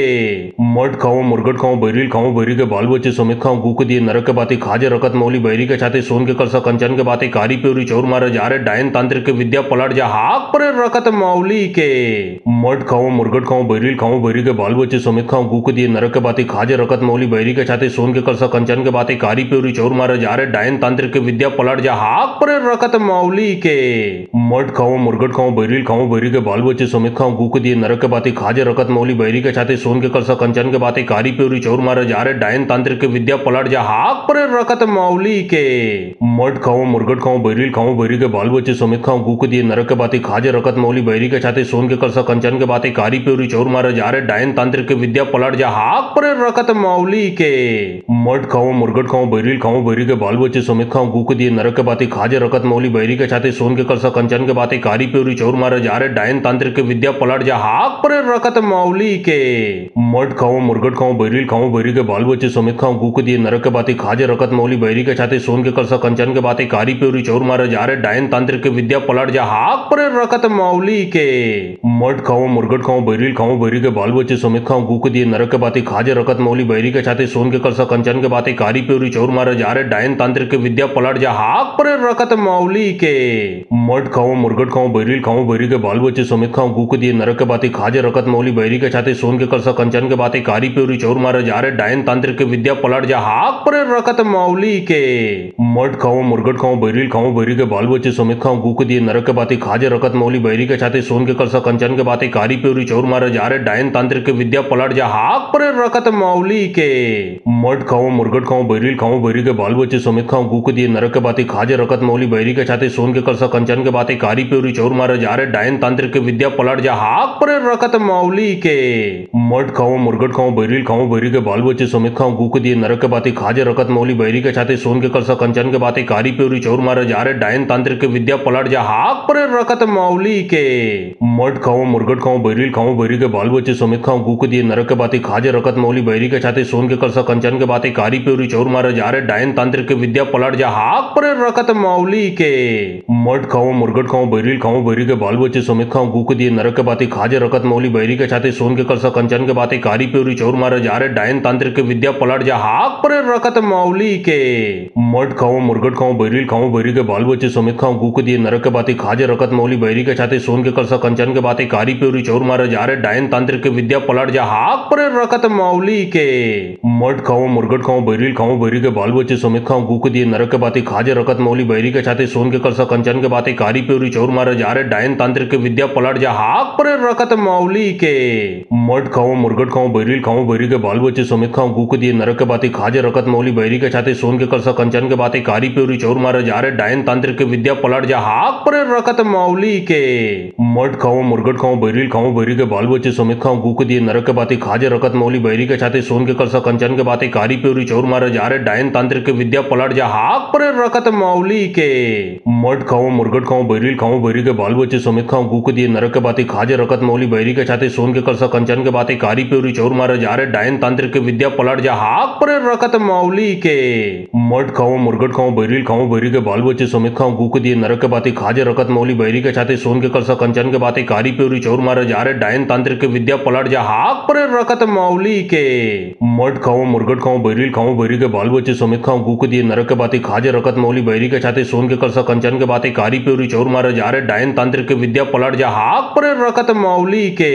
मठ खाओ मुर्गट खाओ बैरिल खाओ बैरी के बाल बच्चे समेत खाओ गू के दिए नरक के बाती खाजे रकत मौली बैरी के छाते सोन के करसा कंचन के बाती कारी प्योरी चोर मारे जा रहे डायन तांत्रिक के विद्या पलट जा हाक पर रकत मौली के मठ खाओ मुर्गट खाओ बैरिल खाओ बैरी के बाल बच्चे समेत खाओ गू के दिए नरक के बाती खाजे रकत मौली बैरी के छाते सोन के करसा कंचन के बाती कारी प्योरी चोर मारे जा रहे डायन तांत्रिक के विद्या पलट जा हाक पर रकत मौली के मठ खाओ मुर्गट खाओ बैरिल खाओ बैरी के बाल बच्चे समेत खाओ गू के दिए नरक के बाती खाजे रकत मौली बैरी के छाते सोन के करसा कंचन के बाती कारी प्योरी चोर मारे जा रहे डायन तांत्रिक के विद्या पलट जा हाक पर रकत मौली के मठ खाओ मुर्गट खाओ बैरिल खाओ बैरी के बाल बच्चे समेत खाओ गू के दिए नरक के बाती खाजे रकत मौली बैरी के छाते सोन के करसा कंचन के बाती कारी प्योरी चोर मारे जा रहे डायन तांत्रिक के विद्या पलट जा हाक पर रकत मौली के मठ खाओ मुर्गट खाओ बैरिल खाओ बैरी के बाल बच्चे समेत खाओ गू के दिए नरक के बाती खाजे रकत मौली बैरी के छाते सोन के करसा कंचन के बाती कारी प्योरी चोर मारे जा रहे डायन तांत्रिक के विद्या पलट जा हाक पर रकत मौली के मठ खाओ मुर्गट खाओ बैरिल खाओ बैरी के बाल बच्चे समेत खाओ गू के दिए नरक के बाती खाजे रकत मौली बैरी के छाते सोन के करसा कंचन के बाती कारी प्योरी चोर मारे जा रहे डायन तांत्रिक के विद्या पलट जा हाक पर रकत मौली के मठ खाओ मुर्गट खाओ बैरिल खाओ बैरी के बाल बच्चे समेत खाओ गू के दिए नरक के बाती खाजे रकत मौली बैरी के छाते सोन के करसा कंचन के बाती कारी प्योरी चोर मारे जा रहे डायन तांत्रिक के विद्या पलट जा हाक पर रकत मौली के मठ खाओ मुर्गट खाओ बैरिल खाओ बैरी के बाल बच्चे समेत खाओ गू के दिए नरक के बाती खाजे रकत मौली बैरी के छाते सोन के करसा कंचन के बाती कारी प्योरी चोर मारे जा रहे डायन तांत्रिक के विद्या पलट जा हाक पर रकत मौली के मठ खाओ मुर्गट खाओ बैरिल खाओ बैरी के बाल बच्चे समेत खाओ गू के दिए नरक के बाती खाजे रकत मौली बैरी के छाते सोन के करसा कंचन के बाती कारी प्योरी चोर मारे जा रहे डायन तांत्रिक के विद्या पलट जा हाक पर रकत मौली के मठ खाओ मुर्गट खाओ बैरिल खाओ बैरी के बाल बच्चे समेत खाओ गू के दिए नरक के बाती खाजे रकत मौली बैरी के छाते सोन के करसा कंचन के बाती कारी प्योरी चोर मारे जा रहे डायन तांत्रिक के विद्या पलट जा हाक पर रकत मौली के मठ खाओ मुर्गट खाओ बैरिल खाओ बैरी के बाल बच्चे समेत खाओ गू के दिए नरक के बाती खाजे रकत मौली बैरी के छाते सोन के करसा कंचन के बाती कारी प्योरी चोर मारे जा रहे डायन तांत्रिक के विद्या पलट जा हाक पर रकत मौली के मठ खाओ मुर्गट खाओ बैरिल खाओ बैरी के बाल बच्चे समेत खाओ गू के दिए नरक के बाती खाजे रकत मौली बैरी के छाते सोन के करसा कंचन के बाती कारी प्योरी चोर मारे जा रहे डायन तांत्रिक के विद्या पलट जा हाक पर रकत मौली के मठ खाओ मुर्गट खाओ बैरिल खाओ बैरी के बाल बच्चे समेत खाओ गू के दिए नरक के बाती खाजे रकत मौली बैरी के छाते सोन के करसा कंचन के बाती कारी प्योरी चोर मारे जा रहे डायन तांत्रिक के विद्या पलट जा हाक पर रकत मौली के मठ खाओ मुर्गट खाओ बैरिल खाओ बैरी के बाल बच्चे समेत खाओ गू के दिए नरक के बाती खाजे रकत मौली बैरी के छाते सोन के करसा कंचन के बाती कारी प्योरी चोर मारे जा रहे डायन तांत्रिक के विद्या पलट जा हाक पर रकत मौली के मठ खाओ मुर्गट खाओ बैरिल खाओ बैरी के बाल बच्चे समेत खाओ गू के दिए नरक के बाती खाजे रकत मौली बैरी के छाते सोन के करसा कंचन के बाती कारी प्योरी चोर मारे जा रहे डायन तांत्रिक के विद्या पलट जा हाक पर रकत मौली के मठ खाओ मुर्गट खाओ बैरिल खाओ बैरी के बाल बच्चे समेत खाओ गू के दिए नरक के बाती खाजे रकत मौली बैरी के छाते सोन के करसा कंचन के बाती कारी प्योरी चोर मारे जा रहे डायन तांत्रिक के विद्या पलट जा हाक पर रकत मौली के मठ खाओ मुर्गट खाओ बैरिल खाओ बैरी के बाल बच्चे समेत खाओ गू के दिए नरक के बाती खाजे रकत मौली बैरी के छाते सोन के करसा कंचन के बाती कारी प्योरी चोर मारे जा रहे डायन तांत्रिक के विद्या पलट जा हाक पर रकत मौली के मठ खाओ मुर्गट खाओ बैरिल खाओ बैरी के बाल बच्चे समेत खाओ गू के दिए नरक के बाती खाजे रकत मौली बैरी के छाते सोन के करसा कंचन के बाती कारी प्योरी चोर मारे जा रहे डायन तांत्रिक के विद्या पलट जा हाक पर रकत मौली के मठ खाओ मुर्गट खाओ बैरिल खाओ बैरी के बाल बच्चे समेत खाओ गू के दिए नरक के बाती खाजे रकत मौली बैरी के छाते सोन के करसा कंचन के बाती कारी प्योरी चोर मारे जा रहे डायन तांत्रिक के विद्या पलट जा हाक पर रकत मौली के मठ खाओ मुर्गट खाओ बैरिल खाओ बैरी के बाल बच्चे समेत खाओ गू के दिए नरक के बाती खाजे रकत मौली बैरी के छाते सोन के करसा कंचन कंचन के बातें कारी प्योरी चोर मारे जा रहे डायन तांत्रिक के विद्या पलट जा हाक पर रखत मौली के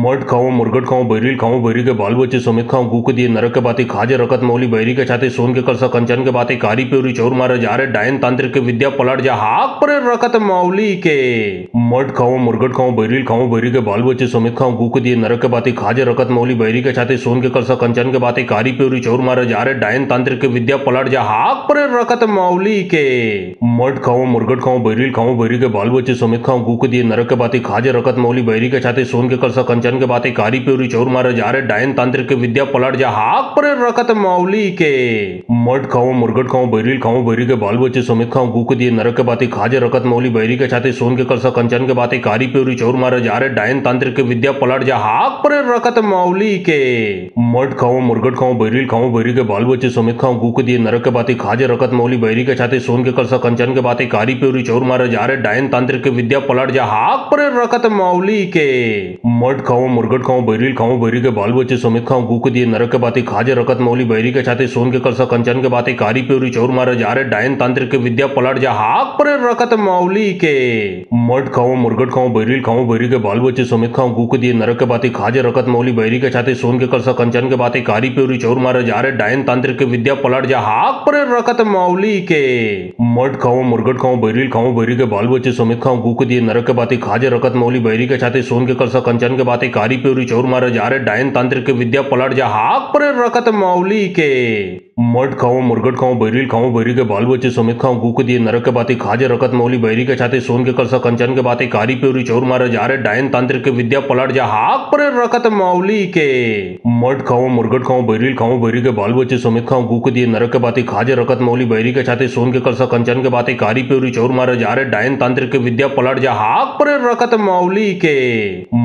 मट खाओ मुर्गट खाओ बैरिल खाओ बैरी के बाल बच्चे समेत खाओ गूक दिए नरक के बातें खाजे रखत मौली बैरी के छाते सोन के करसा कंचन के बातें कारी प्योरी चोर मारे जा रहे डायन तांत्रिक के विद्या पलट जा हाक पर रखत मौली के मट खाओ मुर्गट खाओ बैरिल खाओ बैरी के बाल बच्चे समेत खाओ गूक दिए नरक के बातें खाजे रखत मौली बैरी के छाते सोन के करसा कंचन के बातें कारी प्योरी चोर मारे जा रहे डायन तांत्रिक के विद्या पलट जा हाक पर रखत मौली के मट खाओ मुर्गट खाओ बैरिल खाओ बैरी के बाल बच्चे समेत खाओ गूक दिए नरक के बातें खाजे रखत मौली बैरी के छाते सोन के करसा कंचन के बातें कारी प्योरी चोर मारे जा रहे डायन तांत्रिक के विद्या पलट जा हाक पर रखत मौली के मट खाओ मुर्गट खाओ बैरिल खाओ बैरी के बाल बच्चे समेत खाओ गूक दिए नरक के बातें खाजे रखत मौली बैरी के छाते सोन के करसा कंचन के बातें कारी प्योरी चोर मारे जा रहे डायन तांत्रिक के विद्या पलट जा हाक पर रखत मौली के मट खाओ मुर्गट खाओ बैरिल खाओ बैरी के बाल बच्चे समेत खाओ गूक दिए नरक के बातें खाजे रखत मौली बैरी के छाते सोन के करसा कंचन के बातें कारी प्योरी चोर मारे जा रहे डायन तांत्रिक के विद्या पलट जा हाक पर रखत मौली के मट खाओ मुर्गट खाओ बैरिल खाओ बैरी के बाल बच्चे समेत खाओ गूक दिए नरक के बातें खाजे रखत मौली बैरी के छाते सोन के करसा कंचन के बातें कारी प्योरी चोर मारे जा रहे डायन तांत्रिक के विद्या पलट जा हाक पर रखत मौली के मट खाओ मुर्गट खाओ बैरिल खाओ बैरी के बाल बच्चे समेत खाओ गूक दिए नरक के बातें खाजे रखत मौली बैरी के छाते सोन के करसा कंचन के बातें कारी प्योरी चोर मारे जा रहे डायन तांत्रिक के विद्या पलट जा हाक पर रखत मौली के मट खाओ मुर्गट खाओ बैरिल खाओ बैरी के बाल बच्चे समेत खाओ गूक दिए नरक के बातें खाजे रखत मौली बैरी के छाते सोन के करसा कंचन के बातें कारी प्योरी चोर मारे जा रहे डायन तांत्रिक के विद्या पलट जा हाक पर रखत मौली के मट खाओ मुर्गट खाओ बैरिल खाओ बैरी के बाल बच्चे समेत खाओ गूक दिए नरक के बातें खाजे रखत मौली बैरी के छाते सोन के करसा कंचन के बातें कारी प्योरी चोर मारे जा रहे डायन तांत्रिक के विद्या पलट जा हाक पर रखत मौली के मट खाओ मुर्गट खाओ बैरिल खाओ बैरी के बाल बच्चे समेत खाओ गूक दिए नरक के बातें खाजे रखत मौली बैरी के छाते सोन के करसा कंचन के बातें कारी प्योरी चोर मारे जा रहे डायन तांत्रिक के विद्या पलट जा हाक पर रखत मौली के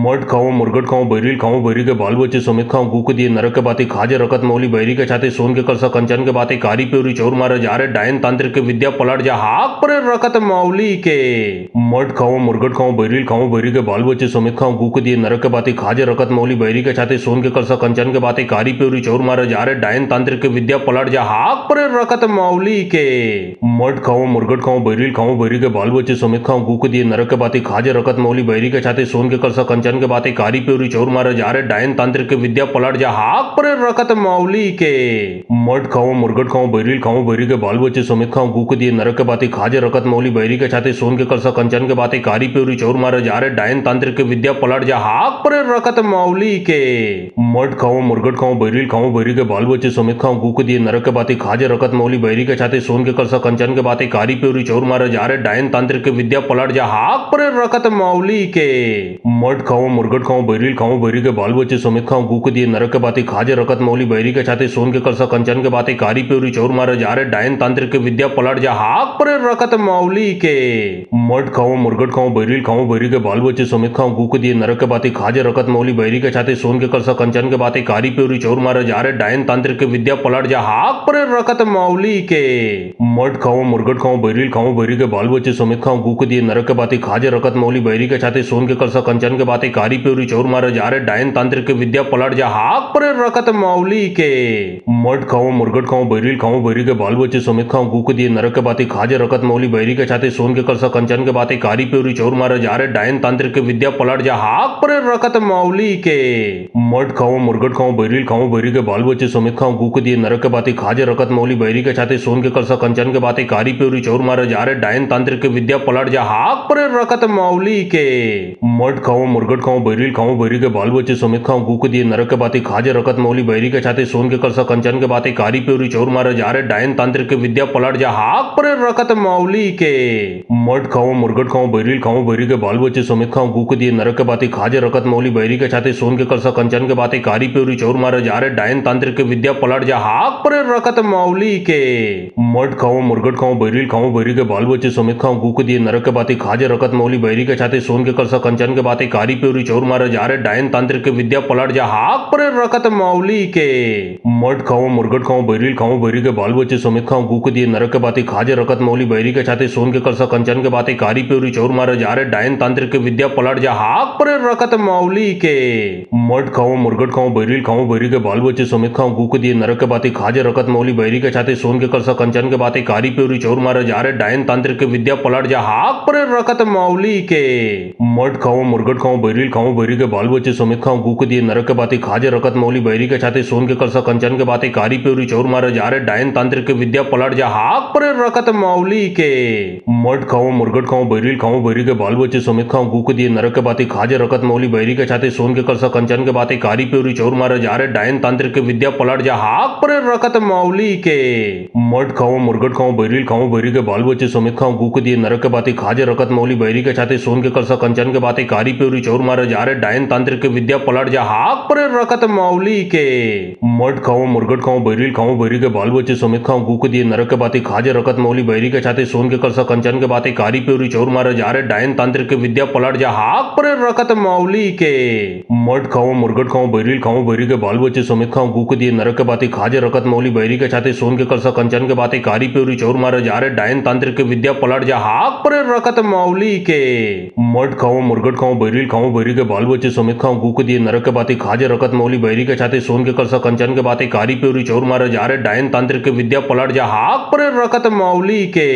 मट खाओ मुर्गट खाओ बैरिल खाओ बैरी के बाल बच्चे समेत खाओ गूक दिए नरक के बातें खाजे रखत मौली बैरी के छाते सोन के करसा कंचन के बातें कारी प्योरी चोर मारे जा रहे डायन तांत्रिक के विद्या पलट जा हाक पर रखत मौली के मट खाओ मुर्गट खाओ बैरिल खाओ बैरी के बाल बच्चे समेत खाओ गूक दिए नरक के बातें खाजे रखत मौली बैरी के छाते सोन के करसा कंचन के बातें कारी प्योरी चोर मारे जा रहे डायन तांत्रिक के विद्या पलट जा हाक पर रखत मौली के मट खाओ मुर्गट खाओ बैरिल खाओ बैरी के बाल बच्चे समेत खाओ गूक दिए नरक के बातें खाजे रखत मौली बैरी के छाते सोन के करसा कंचन के बातें कारी प्योरी चोर मारे जा रहे डायन तांत्रिक के विद्या पलट जा हाक पर रखत मौली के मट खाओ मुर्गट खाओ बैरिल खाओ बैरी के बाल बच्चे समेत खाओ गूक दिए नरक के बातें खाजे रखत मौली बैरी के छाते सोन के करसा कंचन के बातें कारी प्योरी चोर मारे जा रहे डायन तांत्रिक के विद्या पलट जा हाक पर रखत मौली के मट खाओ मुर्गट खाओ बैरिल खाओ बैरी के बाल बच्चे समेत खाओ गूक दिए नरक के बातें खाजे रखत मौली बैरी के छाते सोन के करसा कंचन के बातें कारी प्योरी चोर मारे जा रहे डायन तांत्रिक के विद्या पलट जा हाक पर रखत मौली के मट खाओ मुर्गट खाओ बैरिल खाओ बैरी के बाल बच्चे समेत खाओ गूक दिए नरक के बातें खाजे रखत मौली बैरी के छाते सोन के करसा कंचन के बातें कारी प्योरी चोर मारे जा रहे डायन तांत्रिक के विद्या पलट जा हाक पर रखत मौली के मट खाओ मुर्गट खाओ बैरिल खाओ बैरी के बाल बच्चे समेत खाओ गूक दिए नरक के बातें खाजे रखत मौली बैरी के छाते सोन के करसा कंचन के बातें कारी प्योरी चोर मारे जा रहे डायन तांत्रिक के विद्या पलट जा हाक पर रखत मौली के मट खाओ मुर्गट खाओ बैरिल खाओ बैरी के बाल बच्चे समेत खाओ गूक दिए नरक के बातें खाजे रखत मौली बैरी के छाते सोन के करसा कंचन के बातें कारी प्योरी चोर मारे जा रहे डायन तांत्रिक के विद्या पलट जा हाक पर रखत मौली के मट खाओ मुर्गट खाओ बैरिल खाओ बैरी के बाल बच्चे समेत खाओ गूक दिए नरक के बातें खाजे रखत मौली बैरी के छाते सोन के करसा कंचन के बातें कारी प्योरी चोर मारे जा रहे डायन तांत्रिक के विद्या पलट जा हाक पर रखत मौली के मट खाओ मुर्गट खाओ बैरिल खाओ बैरी के बाल बच्चे समेत खाओ गूक दिए नरक के बातें खाजे रखत मौली बैरी के छाते सोन के करसा कंचन के बातें कारी प्योरी चोर मारे जा रहे डायन तांत्रिक के विद्या पलट जा हाक पर रखत मौली के मट खाओ मुर्गट खाओ बैरिल खाओ बैरी के बाल बच्चे समेत खाओ गूक दिए नरक के बातें खाजे रखत मौली बैरी के छाते सोन के करसा कंचन के बातें कारी प्योरी चोर मारे जा रहे डायन तांत्रिक के विद्या पलट जा हाक पर रखत मौली के मट खाओ मुर्गट खाओ बैरिल खाओ बैरी के बाल बच्चे समेत खाओ गूक दिए नरक के बातें खाजे रखत मौली बैरी के छाते सोन के करसा कंचन के बातें कारी प्योरी चोर मारे जा रहे डायन तांत्रिक के विद्या पलट जा हाक पर रखत मौली के मट खाओ मुर्गट खाओ बैरिल खाओ बैरी के बाल बच्चे समेत खाओ गूक दिए नरक के बातें खाजे रखत मौली बैरी के छाते सोन के करसा कंचन के बातें कारी प्योरी चोर मारे जा रे डायन तांत्रिक विद्या पलट जा हाक पर रकत मौली के मट खाओ मुर्गट खाओ बैरिल खाओ बैरी के बाल बच्चे समेत खाओ गूक दिए नरक के बाती खाजे रकत मौली बैरी के छाते सोन के करसा कंचन के बाती कारी प्योरी चोर मारे जा रे डायन तांत्रिक विद्या पलट जा हाक पर रकत मौली के मट खाओ मुर्गट खाओ बैरिल खाओ बैरी के बाल बच्चे समेत खाओ गूक दिए नरक के बाती खाजे रकत मौली बैरी के छाते सोन के करसा कंचन के बाती कारी प्योरी चोर मारे जा रे डायन तांत्रिक विद्या पलट जा हाक पर रकत मौली के मट खाओ मुर्गट खाओ बैरिल खाओ बैरी के बाल बच्चे समेत खाओ गूक दिए नरक के बाती खाजे रकत मौली बैरी के छाते सोन के करसा कंचन के बाती कारी प्योरी चोर मारे जा रे डायन तांत्रिक विद्या पलट जा हाक पर रकत मौली के मट खाओ मुर्गट खाओ बैरिल खाओ बैरी के बाल बच्चे समेत खाओ गूक दिए नरक के बाती खाजे रकत मौली बैरी के छाते सोन के करसा कंचन के बाती कारी प्योरी चोर मारे जा रे डायन तांत्रिक विद्या पलट जा हाक पर रकत मौली के मट खाओ मुर्गट खाओ बैरिल खाओ बैरी के बाल बच्चे समेत खाओ गूक दिए नरक के बाती खाजे रकत मौली बैरी के छाते सोन के करसा कंचन के बाती कारी प्योरी चोर मारे जा रे डायन तांत्रिक विद्या पलट जा हाक पर रकत मौली के मट खाओ मुर्गट खाओ बैरिल खाओ बैरी के बाल बच्चे समेत खाओ गूक दिए नरक के बाती खाजे रकत मौली बैरी के छाते सोन के करसा कंचन के बाती कारी प्योरी चोर मारे जा रे डायन तांत्रिक विद्या पलट जा हाक पर रकत मौली के मट खाओ मुर्गट खाओ बैरिल खाओ बैरी के बाल बच्चे समेत खाओ गूक दिए नरक के बाती खाजे रकत मौली बैरी के छाते सोन के करसा कंचन के बाती कारी प्योरी चोर मारे जा रे डायन तांत्रिक विद्या पलट जा हाक पर रकत मौली के मट खाओ मुर्गट खाओ बैरिल खाओ बैरी के बाल बच्चे समेत खाओ गूक दिए नरक के बाती खाजे रकत मौली बैरी के छाते सोन के करसा कंचन के बाती कारी प्योरी चोर मारे जा रे डायन तांत्रिक विद्या पलट जा हाक पर रकत मौली के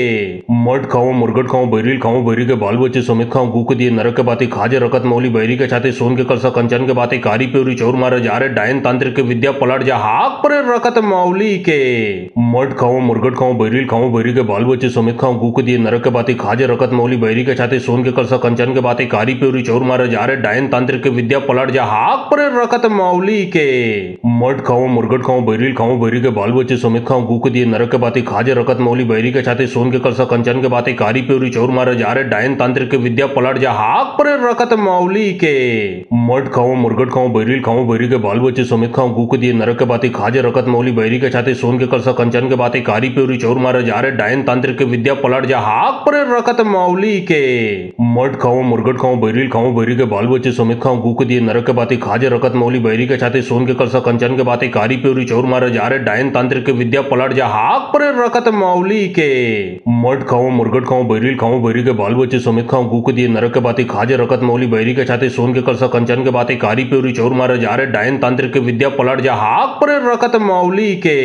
मट खाओ मुर्गट खाओ बैरिल खाओ बैरी के बाल बच्चे समेत खाओ गूक दिए नरक के बाती खाजे रकत मौली बैरी के छाते सोन के करसा कंचन के बाती कारी प्योरी चोर मारे जा रे डायन तांत्रिक विद्या पलट जा हाक पर रकत मौली के मट खाओ मुर्गट खाओ बैरिल खाओ बैरी के बाल बच्चे समेत खाओ गूक दिए नरक के बाती खाजे रकत मौली बैरी के छाते सोन के करसा कंचन के बाती कारी प्योरी चोर मारे जा रे डायन तांत्रिक विद्या पलट जा हाक पर रकत मौली के मट खाओ मुर्गट खाओ बैरिल खाओ बैरी के बाल बच्चे समेत खाओ गूक दिए नरक के बाती खाजे रकत मौली बैरी के छाते सोन के करसा कंचन के बाती कारी प्योरी चोर मारे जा रे डायन तांत्रिक विद्या पलट जा हाक पर रकत मौली के मट खाओ मुर्गट खाओ बैरिल खाओ बैरी के बाल बच्चे समेत खाओ गूक दिए नरक के बाती खाजे रकत मौली बैरी के छाते सोन के करसा कंचन के बाती कारी प्योरी चोर मारे जा रे डायन तांत्रिक विद्या पलट जा हाक पर रकत मौली के मट खाओ मुर्गट खाओ बैरिल खाओ बैरी के बाल बच्चे समेत खाओ गूक दिए नरक के बाती खाजे रकत मौली बैरी के छाते सोन के करसा कंचन के बाती कारी प्योरी चोर मारे जा रे डायन तांत्रिक विद्या पलट जा हाक पर रकत मौली के मट खाओ मुर्गट खाओ बैरिल खाओ बैरी के बाल बच्चे समेत खाओ गूक दिए नरक के बाती खाजे रकत मौली बैरी के छाते सोन के करसा कंचन के बाती कारी प्योरी चोर मारे जा रे डायन तांत्रिक विद्या पलट जा हाक पर रकत मौली के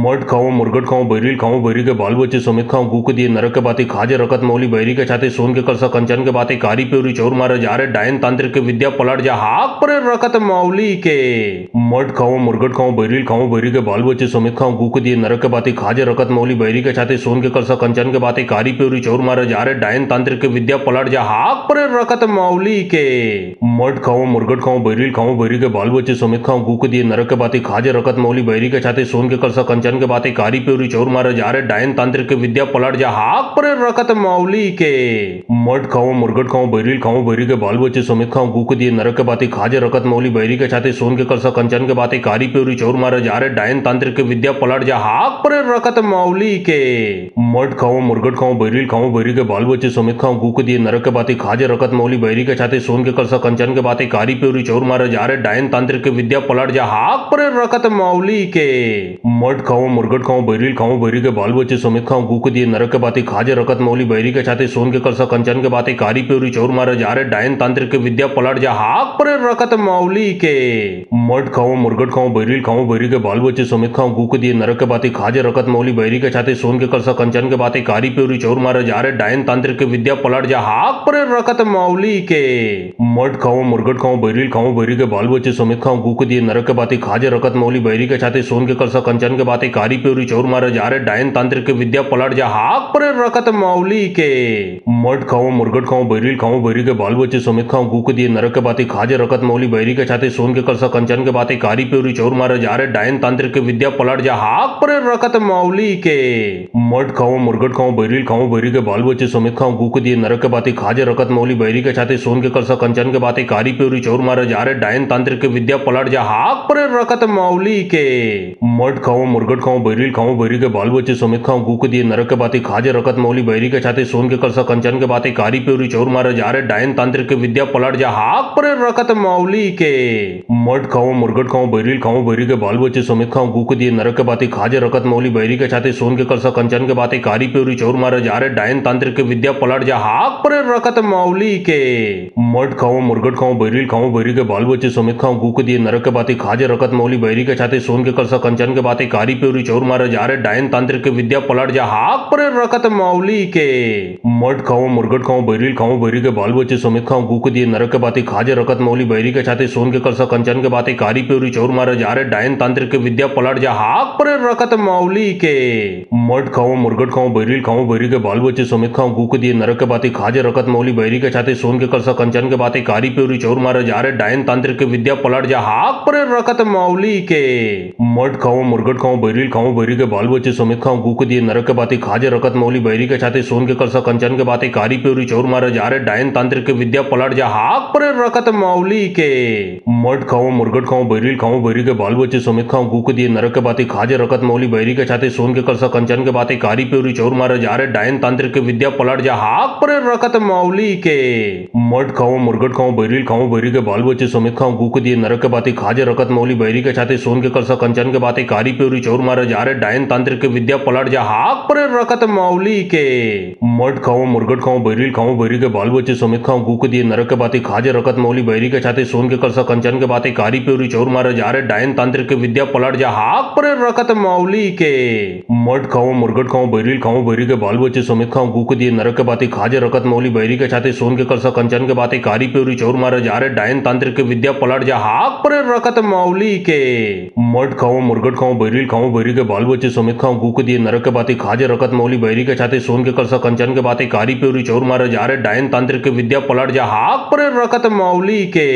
मट खाओ मुर्गट खाओ बैरिल खाओ बैरी के बाल बच्चे समेत खाओ गूक दिए नरक के बाती खाजे रकत मौली बैरी के छाते सोन के करसा कंचन के बाती कारी प्योरी चोर मारे जा रे डायन तांत्रिक विद्या पलट जा हाक पर रकत मौली के मट खाओ मुर्गट खाओ बैरिल खाओ बैरी के बाल बच्चे समेत खाओ गूक दिए नरक के बाती खाजे रकत मौली बैरी के छाते सोन के करसा कंचन के बाती कारी प्योरी चोर मारे जा रे डायन तांत्रिक विद्या पलट जा हाक पर रकत मौली के मट खाओ मुर्गट खाओ बैरिल खाओ बैरी के बाल बच्चे समेत खाओ गूक दिए नरक के बाती खाजे रकत मौली बैरी के छाते सोन के करसा कंचन के बाती कारी प्योरी चोर मारे जा रे डायन तांत्रिक विद्या पलट जा हाक पर रकत मौली के मट खाओ मुर्गट खाओ बैरिल खाओ बैरी के बाल बच्चे समेत खाओ गूक दिए नरक के बाती खाजे रकत मौली बैरी के छाते सोन के करसा कंचन के बाती कारी प्योरी चोर मारे जा रे डायन तांत्रिक विद्या पलट जा हाक पर रकत मौली के मट खाओ मुर्गट खाओ बैरिल खाओ बैरी के बाल बच्चे समेत खाओ गूक दिए नरक के बाती खाजे रकत मौली बैरी के छाते सोन के करसा कंचन के बाती कारी प्योरी चोर मारे जा रे डायन तांत्रिक विद्या पलट जा हाक पर रकत मौली के मट खाओ मुर्गट खाओ बैरिल खाओ बैरी के बाल बच्चे समेत खाओ गूक दिए नरक के बाती खाजे रकत मौली बैरी के छाते सोन के करसा कंचन के बाती कारी प्योरी चोर मारे जा रे डायन तांत्रिक विद्या पलट जा हाक पर रकत मौली के मट खाओ मुर्गट खाओ बैरिल खाओ बैरी के बाल बच्चे समेत खाओ गूक दिए नरक के बाती खाजे रकत मौली बैरी के छाते सोन के करसा कंचन के बाती कारी प्योरी चोर मारे जा रे डायन तांत्रिक विद्या पलट जा हाक पर रकत मौली के मट खाओ मुर्गट खाओ बैरिल खाओ बैरी के बाल बच्चे समेत खाओ गूक दिए नरक के बाती खाजे रकत मौली बैरी के छाते सोन के करसा कंचन के बाती कारी प्योरी चोर मारे जा रे डायन तांत्रिक विद्या पलट जा हाक पर रकत मौली के मट खाओ मुर्गट खाओ बैरिल खाओ बैरी के बाल बच्चे समेत खाओ गूक दिए नरक के बाती खाजे रकत मौली बैरी के छाते सोन के करसा कंचन के बाती कारी प्योरी चोर मारे जा रे डायन तांत्रिक विद्या पलट जा हाक पर रकत मौली के मट खाओ मुर्गट खाओ बैरिल खाओ बैरी के बाल बच्चे समेत खाओ गूक दिए नरक के बाती खाजे रकत मौली बैरी के छाते सोन के करसा कंचन के बाती कारी प्योरी चोर मारे जा रे डायन तांत्रिक विद्या पलट जा हाक पर रकत मौली के मठ खाओ मुर्गट खाओ बैरिल खाओ बैरी के बाल बच्चे समेत खाओ गू के दिए नरक के बाती खाजे रकत मौली बैरी के छाते सोन के करसा कंचन के बाती कारी प्योरी चौर मारे जा रहे डायन तांत्रिक के विद्या पलट जा हाक पर रकत मौली के मठ खाओ मुर्गट खाओ बैरिल खाओ बैरी के बाल बच्चे समेत खाओ गू के दिए नरक के बाती खाजे रकत मौली बैरी के छाते सोन के करसा कंचन के बाती कारी प्योरी चौर मारे जा रहे डायन तांत्रिक के विद्या पलट जा हाक पर रकत मौली के मठ खाओ मुर्गट खाओ बैरिल खाओ बैरी के बाल बच्चे समेत खाओ गू के दिए नरक के बाती खाजे रकत मौली बैरी के छाते सोन के करसा कंचन के बाती कारी प्योरी चौर मारे जा रहे डायन तांत्रिक के विद्या पलट जा हाक पर रकत मौली के मठ खाओ मुर्गट खाओ बैरिल खाओ बैरी के बाल बच्चे समेत खाओ गू के दिए नरक के बाती खाजे रकत मौली बैरी के छाते सोन के करसा कंचन के बाती कारी प्योरी चौर मारे जा रहे डायन तांत्रिक के विद्या पलट जा हाक पर रकत मौली के मठ खाओ मुर्गट खाओ बैरिल खाओ बैरी के बाल बच्चे समेत खाओ गू के दिए नरक के बाती खाजे रकत मौली बैरी के छाते सोन के करसा कंचन के बाती कारी प्योरी चौर मारे जा रहे डायन तांत्रिक के विद्या पलट जा हाक पर रकत मौली के मठ खाओ मुर्गट खाओ बैरिल खाओ बैरी के बाल बच्चे समेत खाओ गू के दिए नरक के बाती खाजे रकत मौली बैरी के छाते सोन के करसा कंचन के बाती कारी प्योरी चौर मारे जा रहे डायन तांत्रिक के विद्या पलट जा हाक पर रकत मौली के मठ खाओ मुर्गट खाओ बैरिल खाओ बैरी के बाल बच्चे समेत खाओ गू के दिए नरक के बाती खाजे रकत मौली बैरी के छाते सोन के करसा कंचन के बाती कारी प्योरी चौर मारे जा रहे डायन तांत्रिक के विद्या पलट जा हाक पर रकत मौली के मठ खाओ मुर्गट खाओ बैरिल खाओ बैरी के बाल बच्चे समेत खाओ गू के दिए नरक के बाती खाजे रकत मौली बैरी के छाते सोन के करसा कंचन के बाती कारी प्योरी चौर मारे जा रहे डायन तांत्रिक के विद्या पलट जा हाक पर रकत मौली के मठ खाओ मुर्गट खाओ बैरिल खाओ बैरी के बाल बच्चे समेत खाओ गू के दिए नरक के बाती खाजे रकत मौली बैरी के छाते सोन के करसा कंचन के बाती कारी प्योरी चौर मारे जा रहे डायन तांत्रिक के विद्या पलट जा हाक पर रकत मौली के मठ खाओ मुर्गट खाओ बैरिल खाओ बैरी के बाल बच्चे समेत खाओ गू के दिए नरक के बाती खाजे रकत मौली बैरी के छाते सोन के करसा कंचन के बाती कारी प्योरी चौर मारे जा रहे डायन तांत्रिक के विद्या पलट जा हाक पर रकत मौली के मठ खाओ मुर्गट खाओ बैरिल खाओ बैरी के बाल बच्चे समेत खाओ गू के दिए नरक के बाती खाजे रकत मौली बैरी के छाते सोन के करसा कंचन के बाती कारी प्योरी चौर मारे जा रहे डायन तांत्रिक के विद्या पलट जा हाक पर रकत मौली के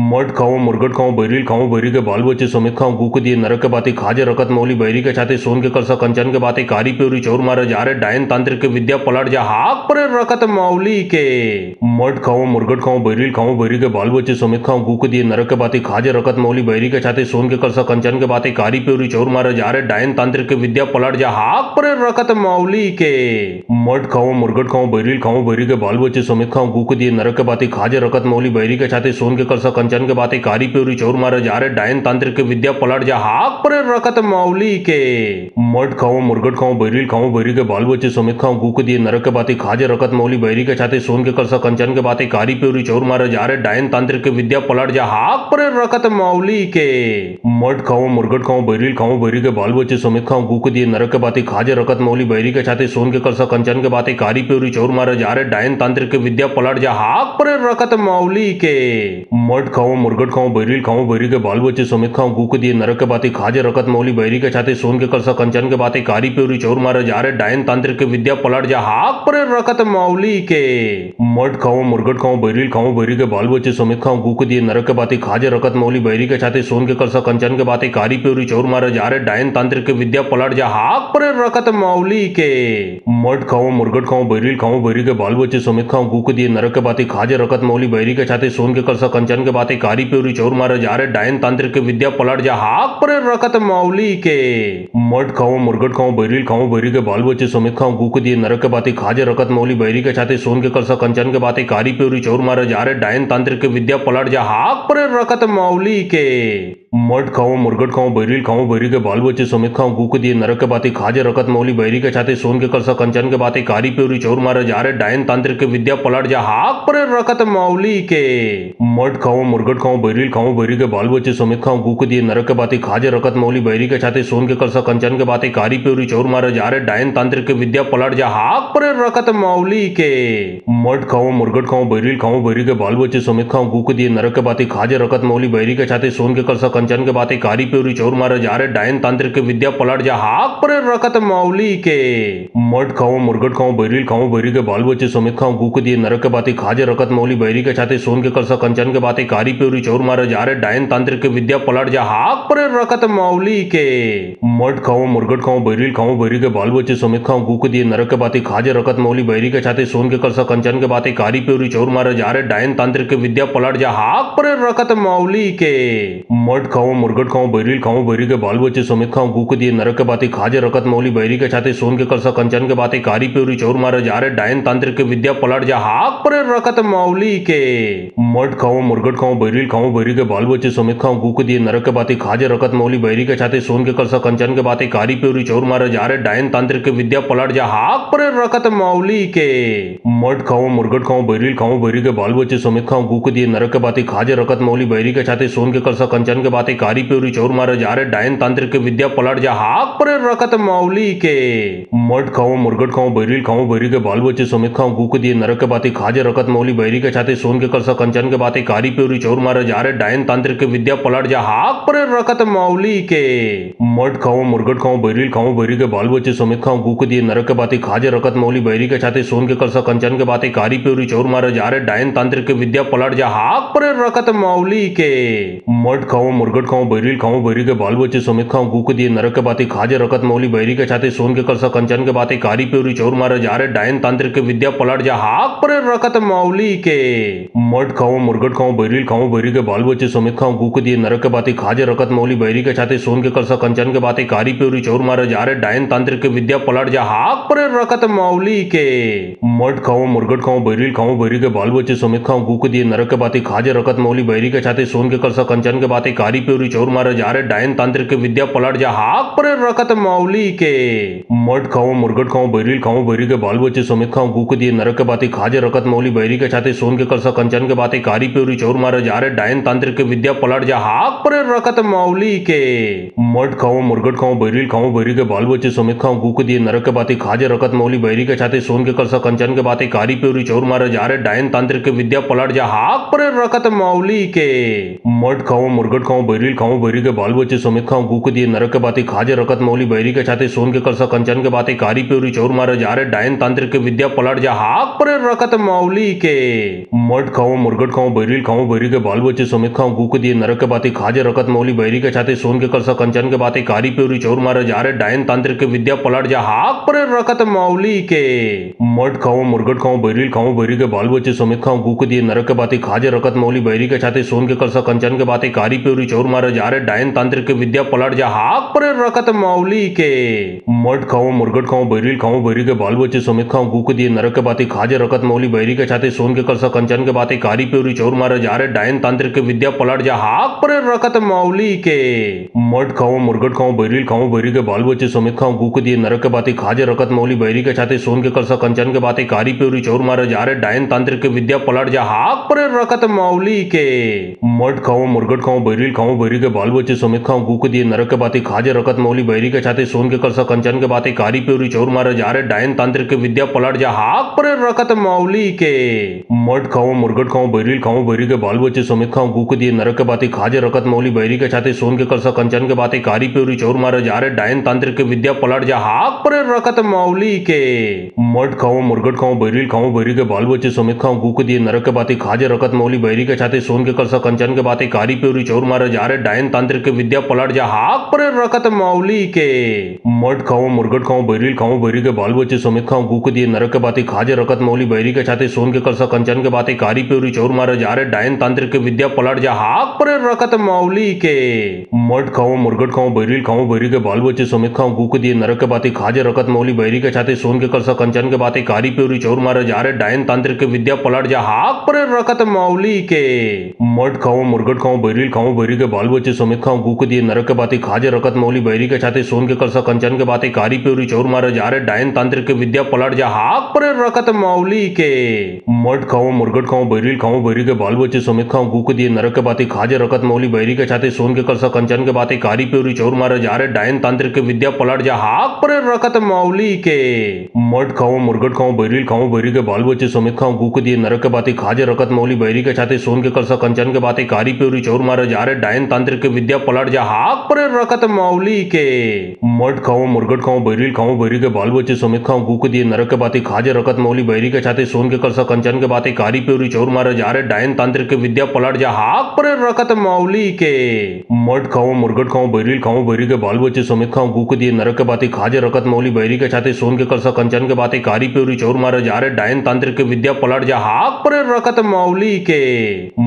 मठ खाओ मुर्गट खाओ बैरिल खाओ बैरी के बाल बच्चे समेत खाओ गू के दिए नरक के बाती खाजे रकत मौली बैरी के छाते सोन के करसा कंचन के बाती कारी प्योरी चौर मारे जा रहे डायन तांत्रिक के विद्या पलट जा हाक पर रकत मौली के मठ खाओ मुर्गट खाओ बैरिल खाओ बैरी के बाल बच्चे समेत खाओ गू के दिए नरक के बाती खाजे रकत मौली बैरी के छाते सोन के करसा कंचन के बाती कारी प्योरी चौर मारे जा रहे डायन तांत्रिक के विद्या पलट जा हाक पर रकत मौली के मठ खाओ मुर्गट खाओ बैरिल खाओ बैरी के बाल बच्चे समेत खाओ गू के दिए नरक के बाती खाजे रकत मौली बैरी के छाते सोन के करसा कंचन के बाती कारी प्योरी चौर मारे जा रहे डायन तांत्रिक के विद्या पलट जा हाक पर रकत मौली के मठ खाओ मुर्गट खाओ बैरिल खाओ बैरी के बाल बच्चे समेत खाओ गू के दिए नरक के बाती खाजे रकत मौली बैरी के छाते सोन के करसा कंचन के बाती कारी प्योरी चौर मारे जा रहे डायन तांत्रिक के विद्या पलट जा हाक पर रकत मौली के मठ खाओ मुर्गट खाओ बैरिल खाओ बैरी के बाल बच्चे समेत खाओ गू के दिए नरक के बाती खाजे रकत मौली बैरी के छाते सोन के करसा कंचन के बाती कारी प्योरी चौर मारे जा रहे डायन तांत्रिक के विद्या पलट जा हाक पर रकत मौली के मठ खाओ मुर्गट खाओ बैरिल खाओ बैरी के बाल बच्चे समेत खाओ गू के दिए नरक के बाती खाजे रकत मौली बैरी के छाते सोन के करसा कंचन के बाती कारी प्योरी चौर मारे जा रहे डायन तांत्रिक के विद्या पलट जा हाक पर रकत मौली के मठ खाओ मुर्गट खाओ बैरिल खाओ बैरी के बाल बच्चे समेत खाओ गू के दिए नरक के बाती खाजे रकत मौली बैरी के छाते सोन के करसा कंचन के बाती कारी प्योरी चौर मारे जा रहे डायन तांत्रिक के विद्या पलट जा हाक पर रकत मौली के मठ खाओ मुर्गट खाओ बैरिल खाओ बैरी के बाल बच्चे समेत खाओ गू के दिए नरक के बाती खाजे रकत मौली बैरी के छाते सोन के करसा कंचन के बाती कारी प्योरी चौर मारे जा रहे डायन तांत्रिक के विद्या पलट जा हाक पर रकत मौली के मठ खाओ मुर्गट खाओ बैरिल खाओ बैरी के बाल बच्चे समेत खाओ गू के दिए नरक के बाती खाजे रकत मौली बैरी के छाते सोन के करसा कंचन के बाती कारी प्योरी चौर मारे जा रहे डायन तांत्रिक के विद्या पलट जा हाक पर रकत मौली के मठ खाओ मुर्गट खाओ बैरिल खाओ बैरी के बाल बच्चे समेत खाओ गू के दिए नरक के बाती खाजे रकत मौली बैरी के छाते सोन के करसा कंचन के बाती कारी प्योरी चौर मारे जा रहे डायन तांत्रिक के विद्या पलट जा हाक पर रकत मौली के मठ खाओ मुर्गट खाओ बैरिल खाओ बैरी के बाल बच्चे समेत खाओ गू के दिए नरक के बाती खाजे रकत मौली बैरी के छाते सोन के करसा कंचन के बाती कारी प्योरी चौर मारे जा रहे डायन तांत्रिक के विद्या पलट जा हाक पर रकत मौली के मठ खाओ मुर्गट खाओ बैरिल खाओ बैरी के बाल बच्चे समेत खाओ गू के दिए नरक के बाती खाजे रकत मौली बैरी के छाते सोन के करसा कंचन के बाती कारी प्योरी चौर मारे जा रहे डायन तांत्रिक के विद्या पलट जा हाक पर रकत मौली के मठ खाओ मुर्गट खाओ बैरिल खाओ बैरी के बाल बच्चे समेत खाओ गू के दिए नरक के बाती खाजे रकत मौली बैरी के छाते सोन के करसा कंचन के बाती कारी प्योरी चौर मारे जा रहे डायन तांत्रिक के विद्या पलट जा हाक पर रकत मौली के मठ खाओ मुर्गट खाओ बैरिल खाओ बैरी के बाल बच्चे समेत खाओ गू के दिए नरक के बाती खाजे रकत मौली बैरी के छाते सोन के करसा कंचन के बाती कारी प्योरी चौर मारे जा रहे डायन तांत्रिक के विद्या पलट जा हाक पर रकत मौली के मठ मट खाओ मुर्गट खाओ बैरी के बाल बच्चे समेत खाओ गु के दिए नरक के बाती खाजे रकत मौली बैरी के छाते सोन के कलसा कंचन के बाती कारी प्योरी चोर मारे जा रहे डायन तांत्रिक के विद्या पलट जा हाक पर रकत मौली के मट खाओ मुर्गट खाओ बैरी के बाल बच्चे समेत खाओ गु के दिए नरक के बाती खाजे रकत मौली बैरी के छाते सोन के कलसा कंचन के बाती कारी प्योरी चोर मारे जा रहे डायन तांत्रिक के विद्या पलट जा हाक पर रकत मौली के मट खाओ मुर्गट खाओ बैरी के बाल बच्चे समेत खाओ गु के दिए नरक के बाती खाजे रकत मौली बैरी के छाते सोन के कलसा कंचन के बाती कारी प्योरी चोर मारे जा रहे डायन तांत्रिक के विद्या पलट जा हाक पर रकत मौली के मट खाओ मुर्गट खाओ बैरी के बाल बच्चे समेत खाओ गु के दिए नरक के बाती खाजे रकत मौली बैरी के छाते सोन के कलसा कंचन के बाती कारी प्योरी चोर मारे जा रहे डायन तांत्रिक के विद्या पलट जा हाक पर रकत मौली के मट खाओ मुर्गट खाओ बैरी के बाल बच्चे समेत खाओ गु के दिए नरक के बाती खाजे रकत मौली बैरी के छाते सोन के कलसा कंचन के बाती कारी प्योरी चोर मारे जा रहे डायन तांत्रिक के विद्या पलट जा हाक पर रकत मौली के मट खाओ मुर्गट खाओ बैरी के बाल बच्चे समेत खाओ गु के दिए नरक के बाती खाजे रकत मौली बैरी के छाते सोन के कलसा कंचन के बाती कारी प्योरी चोर मारे जा रहे डायन तांत्रिक के विद्या पलट जा हाक पर रकत मौली के मट खाओ मुर्गट खाओ बैरी के बाल बच्चे समेत खाओ गु के दिए नरक के बाती खाजे रकत मौली बैरी के छाते सोन के कलसा कंचन के बाती कारी प्योरी चोर मारे जा रहे डायन तांत्रिक के विद्या पलट जा हाक पर रकत मौली के मट खाओ मुर्गट खाओ बैरी के बाल बच्चे समेत खाओ गु के दिए नरक के बाती खाजे रकत मौली बैरी के छाते सोन के कलसा कंचन के बाती कारी प्योरी चोर मारे जा रहे डायन तांत्रिक के विद्या पलट जा हाक पर रकत मौली के मट खाओ मुर्गट खाओ बैरी के बाल बच्चे समेत खाओ गु के दिए नरक के बाती खाजे रकत मौली बैरी के छाते सोन के कलसा कंचन के बाती कारी प्योरी चोर मारे जा रहे डायन तांत्रिक के विद्या पलट जा हाक पर रकत मौली के मट खाओ मुर्गट खाओ बैरी के बाल बच्चे समेत खाओ गु के दिए नरक के बाती खाजे रकत मौली बैरी के छाते सोन के कलसा कंचन के बाती कारी प्योरी चोर मारे जा रहे डायन तांत्रिक के विद्या पलट जा हाक पर रकत मौली के मट खाओ मुर्गट खाओ बैरी के बाल बच्चे समेत खाओ गु के दिए नरक के बाती खाजे रकत मौली बैरी के छाते सोन के कलसा कंचन के बाती कारी प्योरी चोर मारे जा रहे डायन तांत्रिक के विद्या पलट जा हाक पर रकत मौली के मट खाओ मुर्गट खाओ बैरी के बाल बच्चे समेत खाओ गु के दिए नरक के बाती खाजे रकत मौली बैरी के छाते सोन के कलसा कंचन के बाती कारी प्योरी चोर मारे जा रहे डायन तांत्रिक के विद्या पलट जा हाक पर रकत मौली के मट खाओ मुर्गट खाओ बैरी के बाल बच्चे समेत खाओ गु के दिए नरक के बाती खाजे रकत मौली बैरी के छाते सोन के कलसा कंचन के बाती कारी प्योरी चोर मारे जा रहे डायन तांत्रिक के विद्या पलट जा हाक पर रकत मौली के मट खाओ मुर्गट खाओ बैरी के बाल बच्चे समेत खाओ गु के दिए नरक के बाती खाजे रकत मौली बैरी के छाते सोन के कलसा कंचन के बाती कारी प्योरी चोर मारे जा रहे डायन तांत्रिक के विद्या पलट जा हाक पर रकत मौली के मट खाओ मुर्गट खाओ बैरी के बाल बच्चे समेत खाओ गु के दिए नरक के बाती खाजे रकत मौली बैरी के छाते सोन के कलसा कंचन के बाती कारी प्योरी चोर मारे जा रहे डायन तांत्रिक के विद्या पलट जा हाक पर रकत मौली के मट खाओ मुर्गट खाओ बैरी के बाल बच्चे समेत खाओ गु के दिए नरक के बाती खाजे रकत मौली बैरी के छाते सोन के कलसा कंचन के बाती कारी प्योरी चोर मारे जा रहे डायन तांत्रिक के विद्या पलट जा हाक पर रकत मौली के मट खाओ मुर्गट खाओ बैरी के बाल बच्चे समेत खाओ गु के दिए नरक के बाती खाजे रकत मौली बैरी के छाते सोन के कलसा कंचन के बाती कारी प्योरी चोर मारे जा रहे डायन तांत्रिक के विद्या पलट जा हाक पर रकत मौली के मट खाओ मुर्गट खाओ बैरी के बाल बच्चे समेत खाओ गु के दिए नरक के बाती खाजे रकत मौली बैरी के छाते सोन के कलसा कंचन के बाती कारी प्योरी चोर मारे जा रहे डायन तांत्रिक के विद्या पलट जा हाक पर रकत मौली के मट खाओ मुर्गट खाओ बैरी के बाल बच्चे समेत खाओ गु के दिए नरक के बाती खाजे रकत मौली बैरी के छाते सोन के कलसा कंचन के बाती कारी प्योरी चोर मारे जा रहे डायन तांत्रिक के विद्या पलट जा हाक पर रकत मौली के मट खाओ मुर्गट खाओ बैरी के बाल बच्चे समेत खाओ गु के दिए नरक के बाती खाजे रकत मौली बैरी के छाते सोन के कलसा कंचन के बाती कारी प्योरी चोर मारे जा रहे डायन तांत्रिक के विद्या पलट जा हाक पर रकत मौली के मट खाओ मुर्गट खाओ बैरी के बाल बच्चे समेत खाओ गु के दिए नरक के बाती खाजे रकत मौली बैरी के छाते सोन के कलसा कंचन के बाती कारी प्योरी चोर मारे जा रहे डायन तांत्रिक के विद्या पलट जा हाक पर रकत मौली के मट खाओ मुर्गट खाओ बैरी के बाल बच्चे समेत खाओ गु के दिए नरक के बाती खाजे रकत मौली बैरी के छाते सोन के कलसा कंचन के बाती कारी प्योरी चोर मारे जा रहे डायन तांत्रिक के विद्या पलट जा हाक पर रकत मौली के मट खाओ मुर्गट खाओ बैरी के बाल बच्चे समेत खाओ गु के दिए नरक के बाती खाजे रकत मौली बैरी के छाते सोन के कलसा कंचन के बाती कारी प्योरी चोर मारे जा रहे डायन तांत्रिक के विद्या पलट जा हाक पर रकत मौली के मट खाओ मुर्गट खाओ बैरी के बाल बच्चे समेत खाओ गु के दिए नरक के बाती खाजे रकत मौली बैरी के छाते सोन के कलसा कंचन के बाती कारी प्योरी चोर मारे जा रहे डायन तांत्रिक के विद्या पलट जा हाक पर रकत मौली के मट खाओ मुर्गट खाओ बैरी के बाल बच्चे समेत खाओ गु के दिए नरक के बाती खाजे रकत मौली बैरी के छाते सोन के कलसा कंचन के बाती कारी प्योरी चोर मारे जा रहे डायन तांत्रिक के विद्या पलट जा हाक पर रकत मौली के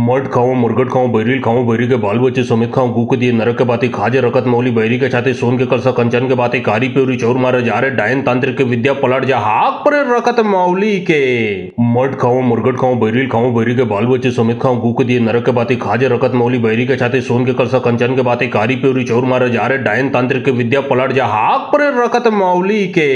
मट खाओ मुर्गट खाओ बैरी के बाल बच्चे समेत खाओ गु के दिए नरक के बाती खाजे रकत मौली बैरी के छाते सोन के कलसा कंचन के बाती कारी प्योरी चोर मारे जा रहे डायन तांत्रिक के विद्या पलट जा हाक पर रकत मौली के मट खाओ मुर्गट खाओ बैरी के बाल बच्चे समेत खाओ गु के दिए नरक के बाती खाजे रकत मौली बैरी के छाते सोन के कलसा कंचन के बाती कारी प्योरी चोर मारे जा रहे डायन तांत्रिक के विद्या पलट जा हाक पर रकत मौली के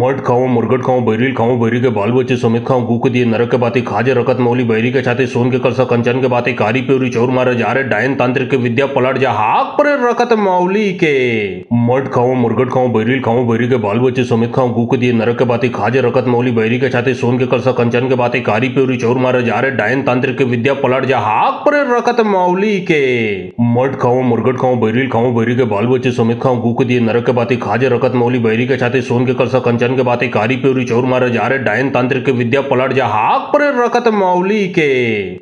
मट खाओ मुर्गट खाओ बैरी के बाल बच्चे समेत खाओ गु के दिए नरक के बाती खाजे रकत मौली बैरी के छाते सोन के कलसा कंचन के बाती कारी प्योरी चोर मारे जा रहे डायन तांत्रिक के विद्या पलट जा हाक पर रकत मौली के मट खाओ मुर्गट खाओ बैरी के बाल बच्चे समेत खाओ गु के दिए नरक के बाती खाजे रकत मौली बैरी के छाते सोन के कलसा कंचन के बाती कारी प्योरी चोर मारे जा रहे डायन तांत्रिक के विद्या पलट जा हाक पर रकत मौली के मट खाओ मुर्गट खाओ बैरी के बाल बच्चे समेत खाओ गु के दिए नरक के बाती खाजे रकत मौली बैरी के छाते सोन के कलसा कंचन के बाती कारी प्योरी चोर मारे जा रहे डायन तांत्रिक के विद्या पलट जा हाक पर रकत मौली के मट खाओ मुर्गट खाओ बैरी के बाल बच्चे समेत खाओ गु के दिए नरक के बाती खाजे रकत मौली बैरी के छाते सोन के कलसा कंचन के बाती कारी प्योरी चोर मारे जा रहे डायन तांत्रिक के विद्या पलट जा हाक पर रकत मौली के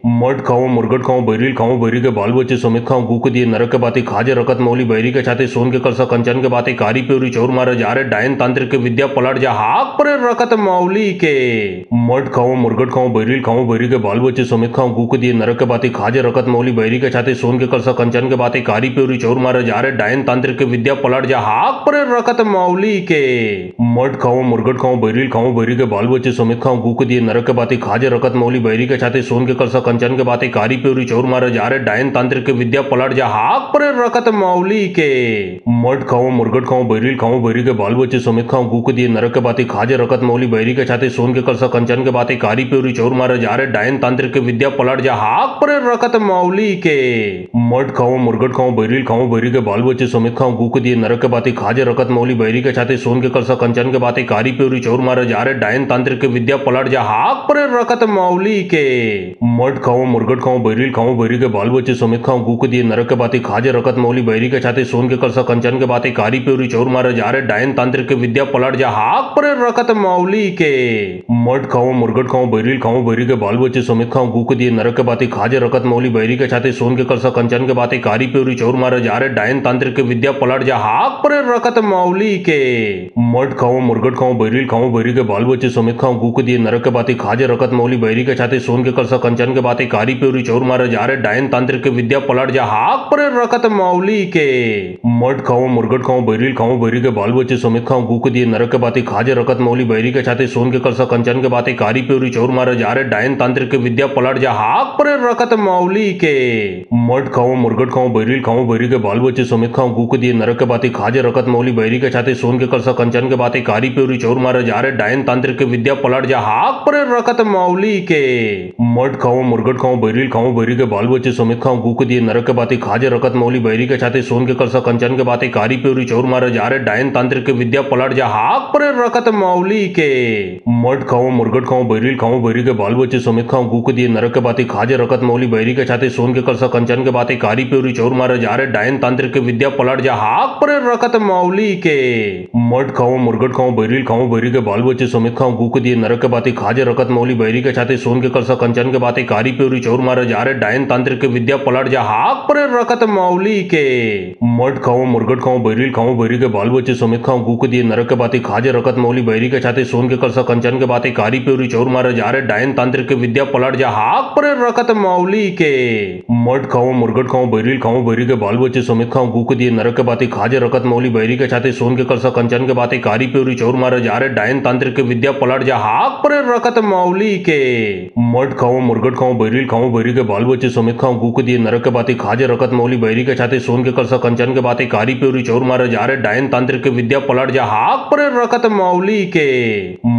मट खाओ मुर्गट खाओ बैरी के बाल बच्चे समेत खाओ गु के दिए नरक के बाती खाजे रकत मौली बैरी के छाते सोन के कलसा कंचन के बाती कारी प्योरी चोर मारे जा रहे डायन तांत्रिक के विद्या पलट जा हाक पर रकत मौली के मट खाओ मुर्गट खाओ बैरी के बाल बच्चे समेत खाओ गु के दिए नरक के बाती खाजे रकत मौली बैरी के छाते सोन के कलसा कंचन के बाती कारी प्योरी चोर मारे जा रहे डायन तांत्रिक के विद्या पलट जा हाक पर रकत मौली के मट खाओ मुर्गट खाओ बैरी के बाल बच्चे समेत खाओ गु के दिए नरक के बाती खाजे रकत मौली बैरी के छाते सोन के कलसा कंचन के बाती कारी प्योरी चोर मारे जा रहे डायन तांत्रिक के विद्या पलट जा हाक पर रकत मौली के मट खाओ मुर्गट खाओ बैरी के बाल बच्चे समेत खाओ गु के दिए नरक के बाती खाजे रकत मौली बैरी के छाते सोन के कलसा कंचन के बाती कारी प्योरी चोर मारे जा रहे डायन तांत्रिक के विद्या पलट जा हाक पर रकत मौली के मट खाओ मुर्गट खाओ बैरी के बाल बच्चे समेत खाओ गु के दिए नरक के बाती खाजे रकत मौली बैरी के छाते सोन के कलसा कंचन के बाती कारी प्योरी चोर मारे जा रहे डायन तांत्रिक के विद्या पलट जा हाक पर रकत मौली के मट खाओ मुर्गट खाओ बैरी के बाल बच्चे समेत खाओ गु के दिए नरक के बाती खाजे रकत मौली बैरी के छाते सोन के कलसा कंचन के बाती कारी प्योरी चोर मारे जा रहे डायन तांत्रिक के विद्या पलट जा हाक पर रकत मौली के मट खाओ मुर्गट खाओ बैरी के बाल बच्चे समेत खाओ गु के दिए नरक के बाती खाजे रकत मौली बैरी के छाते सोन के कलसा कंचन के बाती कारी प्योरी चोर मारे जा रहे डायन तांत्रिक के विद्या पलट जा हाक पर रकत मौली के मट खाओ मुर्गट खाओ बैरी के बाल बच्चे समेत खाओ गु के दिए नरक के बाती खाजे रकत मौली बैरी के छाते सोन के कलसा कंचन के बाती कारी प्योरी चोर मारे जा रहे डायन तांत्रिक के विद्या पलट जा हाक पर रकत मौली के मट खाओ मुर्गट खाओ बैरी के बाल बच्चे समेत खाओ गु के दिए नरक के बाती खाजे रकत मौली बैरी के छाते सोन के कलसा कंचन के बाती कारी प्योरी चोर मारे जा रहे डायन तांत्रिक के विद्या पलट जा हाक पर रकत मौली के मट खाओ मुर्गट खाओ बैरी के बाल बच्चे समेत खाओ गु के दिए नरक के बाती खाजे रकत मौली बैरी के छाते सोन के कलसा कंचन के बाती कारी प्योरी चोर मारे जा रहे डायन तांत्रिक के विद्या पलट जा हाक पर रकत मौली के मट खाओ मुर्गट खाओ बैरी के बाल बच्चे समेत खाओ गु के दिए नरक के बाती खाजे रकत मौली बैरी के छाते सोन के कलसा कंचन के बाती कारी प्योरी चोर मारे जा रहे डायन तांत्रिक के विद्या पलट जा हाक पर रकत मौली के मट खाओ मुर्गट खाओ बैरी के बाल बच्चे समेत खाओ गु के दिए नरक के बाती खाजे रकत मौली बैरी के छाते सोन के कलसा कंचन के बाती कारी प्योरी चोर मारे जा रहे डायन तांत्रिक के विद्या पलट जा हाक पर रकत मौली के मट खाओ मुर्गट खाओ बैरी के बाल बच्चे समेत खाओ गु के दिए नरक के बाती खाजे रकत मौली बैरी के छाते सोन के कलसा कंचन के बाती कारी प्योरी चोर मारे जा रहे डायन तांत्रिक के विद्या पलट जा हाक पर रकत मौली के मट खाओ मुर्गट खाओ बैरी के बाल बच्चे समेत खाओ गु के दिए नरक के बाती खाजे रकत मौली बैरी के छाते सोन के कलसा कंचन के बाती कारी प्योरी चोर मारे जा रहे डायन तांत्रिक के विद्या पलट जा हाक पर रकत मौली के मट खाओ मुर्गट खाओ बैरी के बाल बच्चे समेत खाओ गु के दिए नरक के बाती खाजे रकत मौली बैरी के छाते सोन के कलसा कंचन के बाती कारी प्योरी चोर मारे जा रहे डायन तांत्रिक के विद्या पलट जा हाक पर रकत मौली के मट खाओ मुर्गट खाओ बैरी के बाल बच्चे समेत खाओ गु के दिए नरक के बाती खाजे रकत मौली बैरी के छाते सोन के बाती कारी प्योरी चोर मारे जा रहे डायन तांत्रिक के विद्या पलट जा हाक पर रकत मौली के मट खाओ मुर्गट खाओ बैरी के बाल बच्चे समेत खाओ गु के दिए नरक के बाती खाजे रकत मौली बैरी के छाते सोन के कलसा कंचन के बाती कारी प्योरी चोर मारे जा रहे डायन तांत्रिक के विद्या पलट जा हाक पर रकत मौली के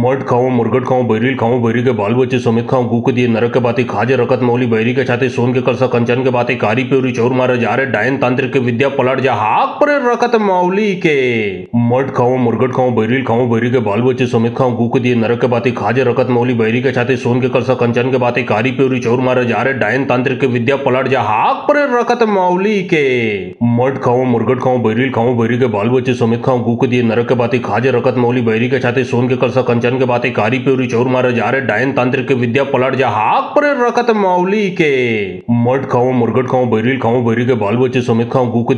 मट खाओ मुर्गट खाओ बैरी के बाल बच्चे समेत खाओ गु के दिए नरक के बाती खाजे रकत मौली बैरी के छाते सोन के कलसा कंचन के बाती कारी प्योरी चोर मारे जा रहे डायन तांत्रिक के विद्या पलट जा हाक पर रकत मौली के मट खाओ मुर्गट खाओ बैरी के बाल बच्चे समेत खाओ गु के दिए नरक के बाती खाजे रकत मौली बैरी के छाते सोन के कलसा कंचन के बाती कारी प्योरी चोर मारे जा रहे डायन तांत्रिक के विद्या पलट जा हाक पर रकत मौली के मट खाओ मुर्गट खाओ बैरी के बाल बच्चे समेत खाओ गु के दिए नरक के बाती खाजे रकत मौली बैरी के छाते सोन के कलसा कंचन जन के बातें कारी पे चोर मारे जा रहे डायन तांत्रिक के विद्या पलट जा हाक पर रखत मौली के मट खाओ मुर्गट खाओ बैरिल खाओ बैरी के बाल बच्चे समेत खाओ गु के